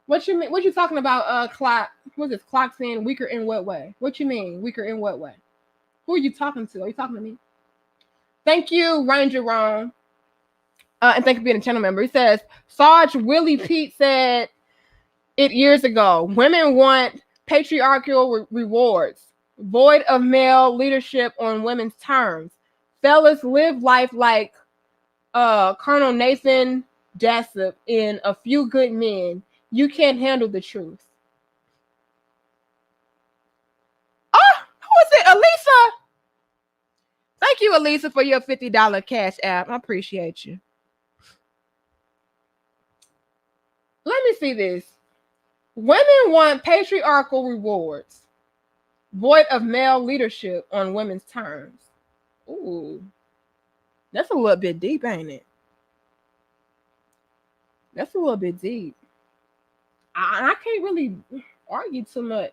What you mean? What you talking about? Clock? What's this? Clock saying weaker in what way? What you mean weaker in what way? Who are you talking to? Are you talking to me? Thank you, Ranger Ron. And thank you for being a channel member. He says Sarge Willie Pete said it years ago. Women want patriarchal rewards, void of male leadership on women's terms. Fellas, live life like Colonel Nathan Jessup in A Few Good Men. You can't handle the truth. Oh, who is it? Elisa? Thank you, Elisa, for your $50 cash app. I appreciate you. Let me see this. Women want patriarchal rewards, void of male leadership on women's terms. Ooh, that's a little bit deep, ain't it? That's a little bit deep. I can't really argue too much.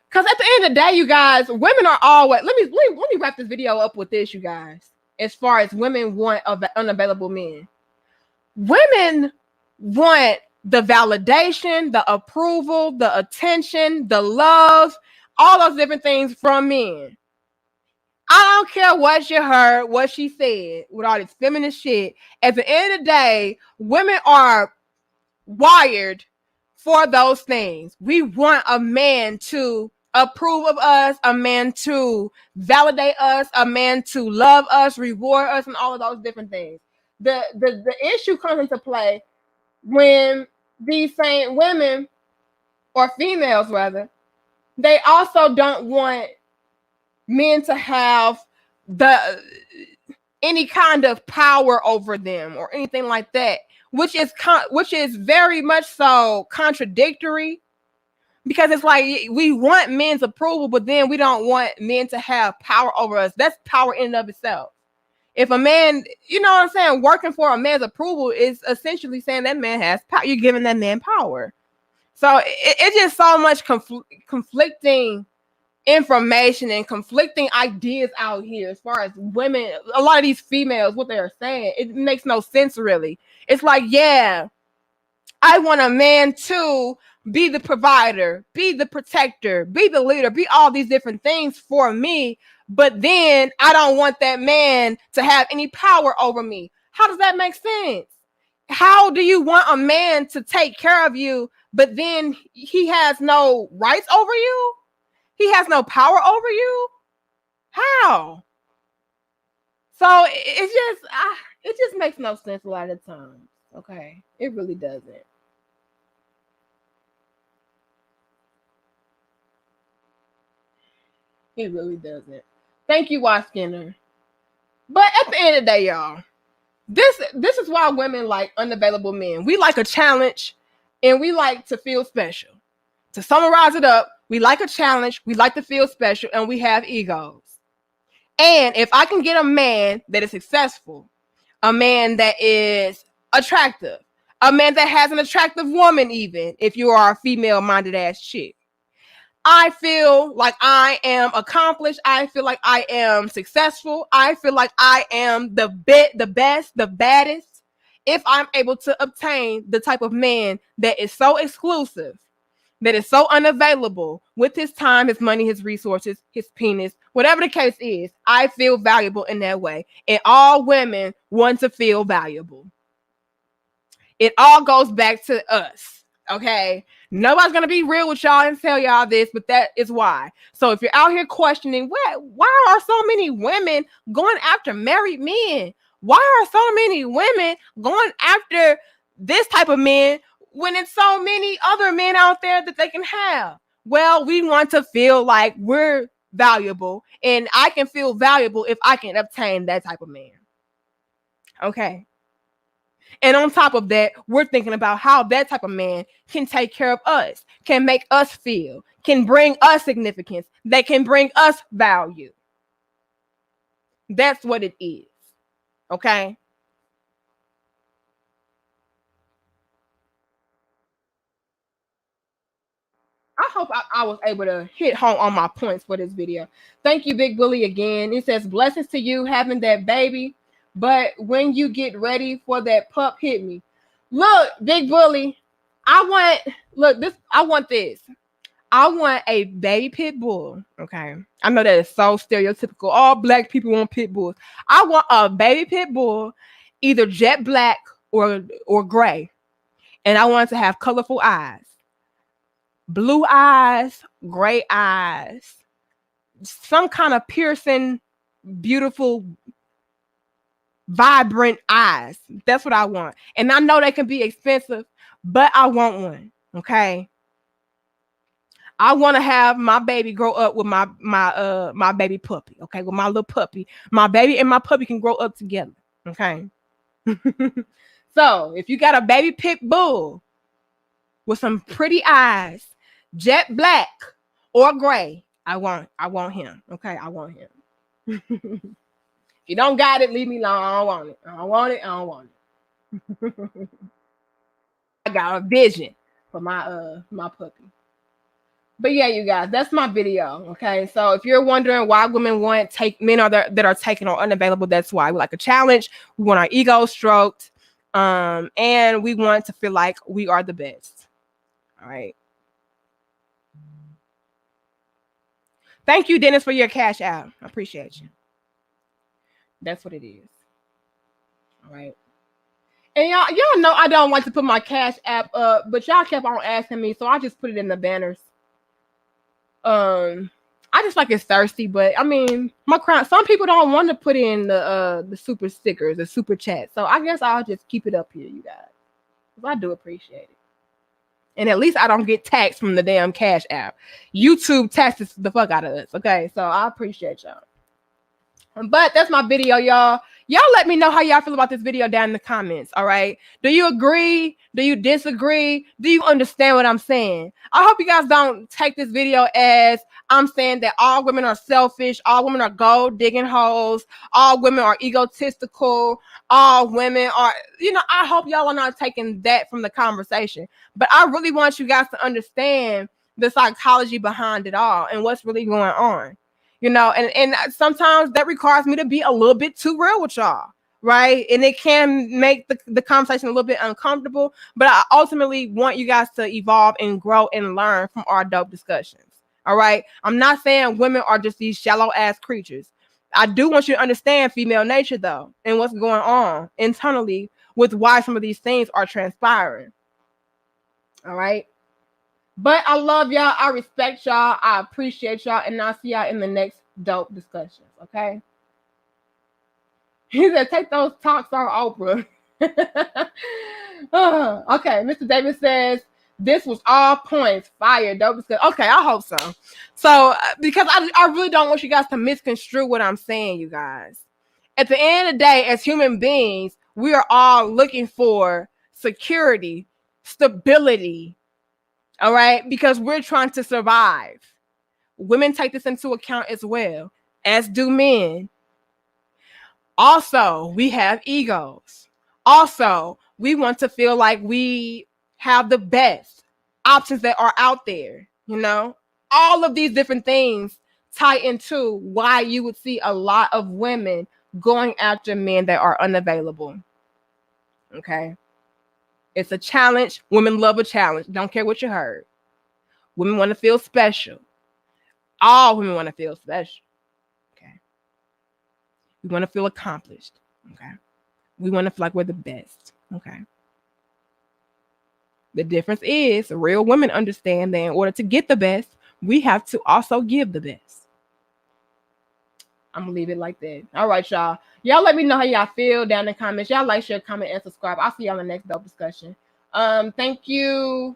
Because at the end of the day, you guys, women are always, let me wrap this video up with this, you guys. As far as women want unavailable men. Women want the validation, the approval, the attention, the love, all those different things from men. I don't care what you heard, what she said, with all this feminist shit. At the end of the day, women are wired for those things. We want a man to approve of us, a man to validate us, a man to love us, reward us, and all of those different things. The issue comes into play when these same women, or females rather, they also don't want men to have any kind of power over them or anything like that, which is very much so contradictory, because it's like we want men's approval, but then we don't want men to have power over us. That's power in and of itself. If a man, you know what I'm saying, working for a man's approval is essentially saying that man has power. You're giving that man power. So it's just so much conflicting information and conflicting ideas out here as far as women. A lot of these females, what they're saying, it makes no sense really. It's like, yeah, I want a man to be the provider, be the protector, be the leader, be all these different things for me. But then I don't want that man to have any power over me. How does that make sense? How do you want a man to take care of you, but then he has no rights over you? He has no power over you? How? So it just makes no sense a lot of times. Okay, it really doesn't. It really doesn't. Thank you, Y Skinner. But at the end of the day, y'all, this is why women like unavailable men. We like a challenge, and we like to feel special. To summarize it up, we like a challenge, we like to feel special, and we have egos. And if I can get a man that is successful, a man that is attractive, a man that has an attractive woman, even if you are a female-minded ass chick, I feel like I am accomplished. I feel like I am successful. I feel like I am the best, the baddest, if I'm able to obtain the type of man that is so exclusive, that is so unavailable with his time, his money, his resources, his penis, whatever the case is. I feel valuable in that way. And all women want to feel valuable. It all goes back to us. Okay. Nobody's going to be real with y'all and tell y'all this, but that is why. So if you're out here questioning, why are so many women going after married men? Why are so many women going after this type of men when it's so many other men out there that they can have? Well, we want to feel like we're valuable, and I can feel valuable if I can obtain that type of man. Okay. And on top of that, we're thinking about how that type of man can take care of us, can make us feel, can bring us significance, that can bring us value. That's what it is. Okay? I hope I was able to hit home on my points for this video. Thank you, Big Bully, again. It says, blessings to you having that baby. But when you get ready for that pup, hit me. Look, Big Bully, I want this. I want a baby pit bull. Okay. I know that is so stereotypical. All black people want pit bulls. I want a baby pit bull, either jet black or gray. And I want it to have colorful eyes. Blue eyes, gray eyes, some kind of piercing, beautiful, vibrant eyes. That's what I want. And I know they can be expensive, but I want one. Okay. I want to have my baby grow up with my baby puppy. Okay, with my little puppy. My baby and my puppy can grow up together. Okay. So if you got a baby pit bull with some pretty eyes, jet black or gray, I want him. Okay, I want him. If you don't got it, leave me alone. I don't want it. I don't want it. I don't want it. I got a vision for my puppy. But yeah, you guys, that's my video. Okay, so if you're wondering why women want men that are taken or unavailable, that's why. We like a challenge. We want our ego stroked, and we want to feel like we are the best. All right. Thank you, Dennis, for your cash out. I appreciate you. That's what it is. All right. And y'all know I don't like to put my cash app up, but y'all kept on asking me, so I just put it in the banners. I just like it's thirsty, but I mean, my crown. Some people don't want to put in the super stickers, the super chat. So I guess I'll just keep it up here, you guys, because I do appreciate it. And at least I don't get taxed from the damn cash app. YouTube taxes the fuck out of us. Okay, so I appreciate y'all. But that's my video, y'all. Y'all let me know how y'all feel about this video down in the comments, all right? Do you agree? Do you disagree? Do you understand what I'm saying? I hope you guys don't take this video as I'm saying that all women are selfish, all women are gold digging hoes, all women are egotistical, all women are, I hope y'all are not taking that from the conversation. But I really want you guys to understand the psychology behind it all and what's really going on. And sometimes that requires me to be a little bit too real with y'all, right? And it can make the conversation a little bit uncomfortable, but I ultimately want you guys to evolve and grow and learn from our dope discussions, all right? I'm not saying women are just these shallow ass creatures. I do want you to understand female nature, though, and what's going on internally with why some of these things are transpiring, all right? But I love y'all. I respect y'all. I appreciate y'all. And I'll see y'all in the next dope discussions. Okay? He said, take those talks on Oprah. Okay. Mr. Davis says, this was all points. Fire. Dope discussion. Okay. I hope so. So, because I really don't want you guys to misconstrue what I'm saying, you guys. At the end of the day, as human beings, we are all looking for security, stability, all right, because we're trying to survive. Women take this into account as well, as do men. Also, we have egos. Also, we want to feel like we have the best options that are out there, All of these different things tie into why you would see a lot of women going after men that are unavailable. Okay? It's a challenge. Women love a challenge. Don't care what you heard. Women want to feel special. All women want to feel special. Okay. We want to feel accomplished. Okay. We want to feel like we're the best. Okay. The difference is real women understand that in order to get the best, we have to also give the best. I'm going to leave it like that. All right, y'all. Y'all let me know how y'all feel down in the comments. Y'all like, share, comment, and subscribe. I'll see y'all in the next dope discussion. Thank you,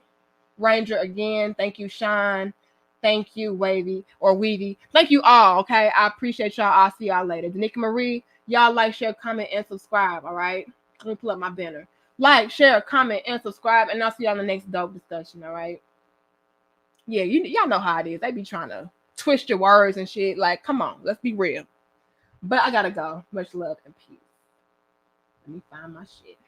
Ranger, again. Thank you, Sean. Thank you, Wavy or Weavy. Thank you all. Okay. I appreciate y'all. I'll see y'all later. Danica Marie, y'all like, share, comment, and subscribe. All right. Let me pull up my banner. Like, share, comment, and subscribe. And I'll see y'all in the next dope discussion. All right. Yeah, y'all know how it is. They be trying to twist your words and shit. Like, come on, let's be real. But I gotta go. Much love and peace. Let me find my shit.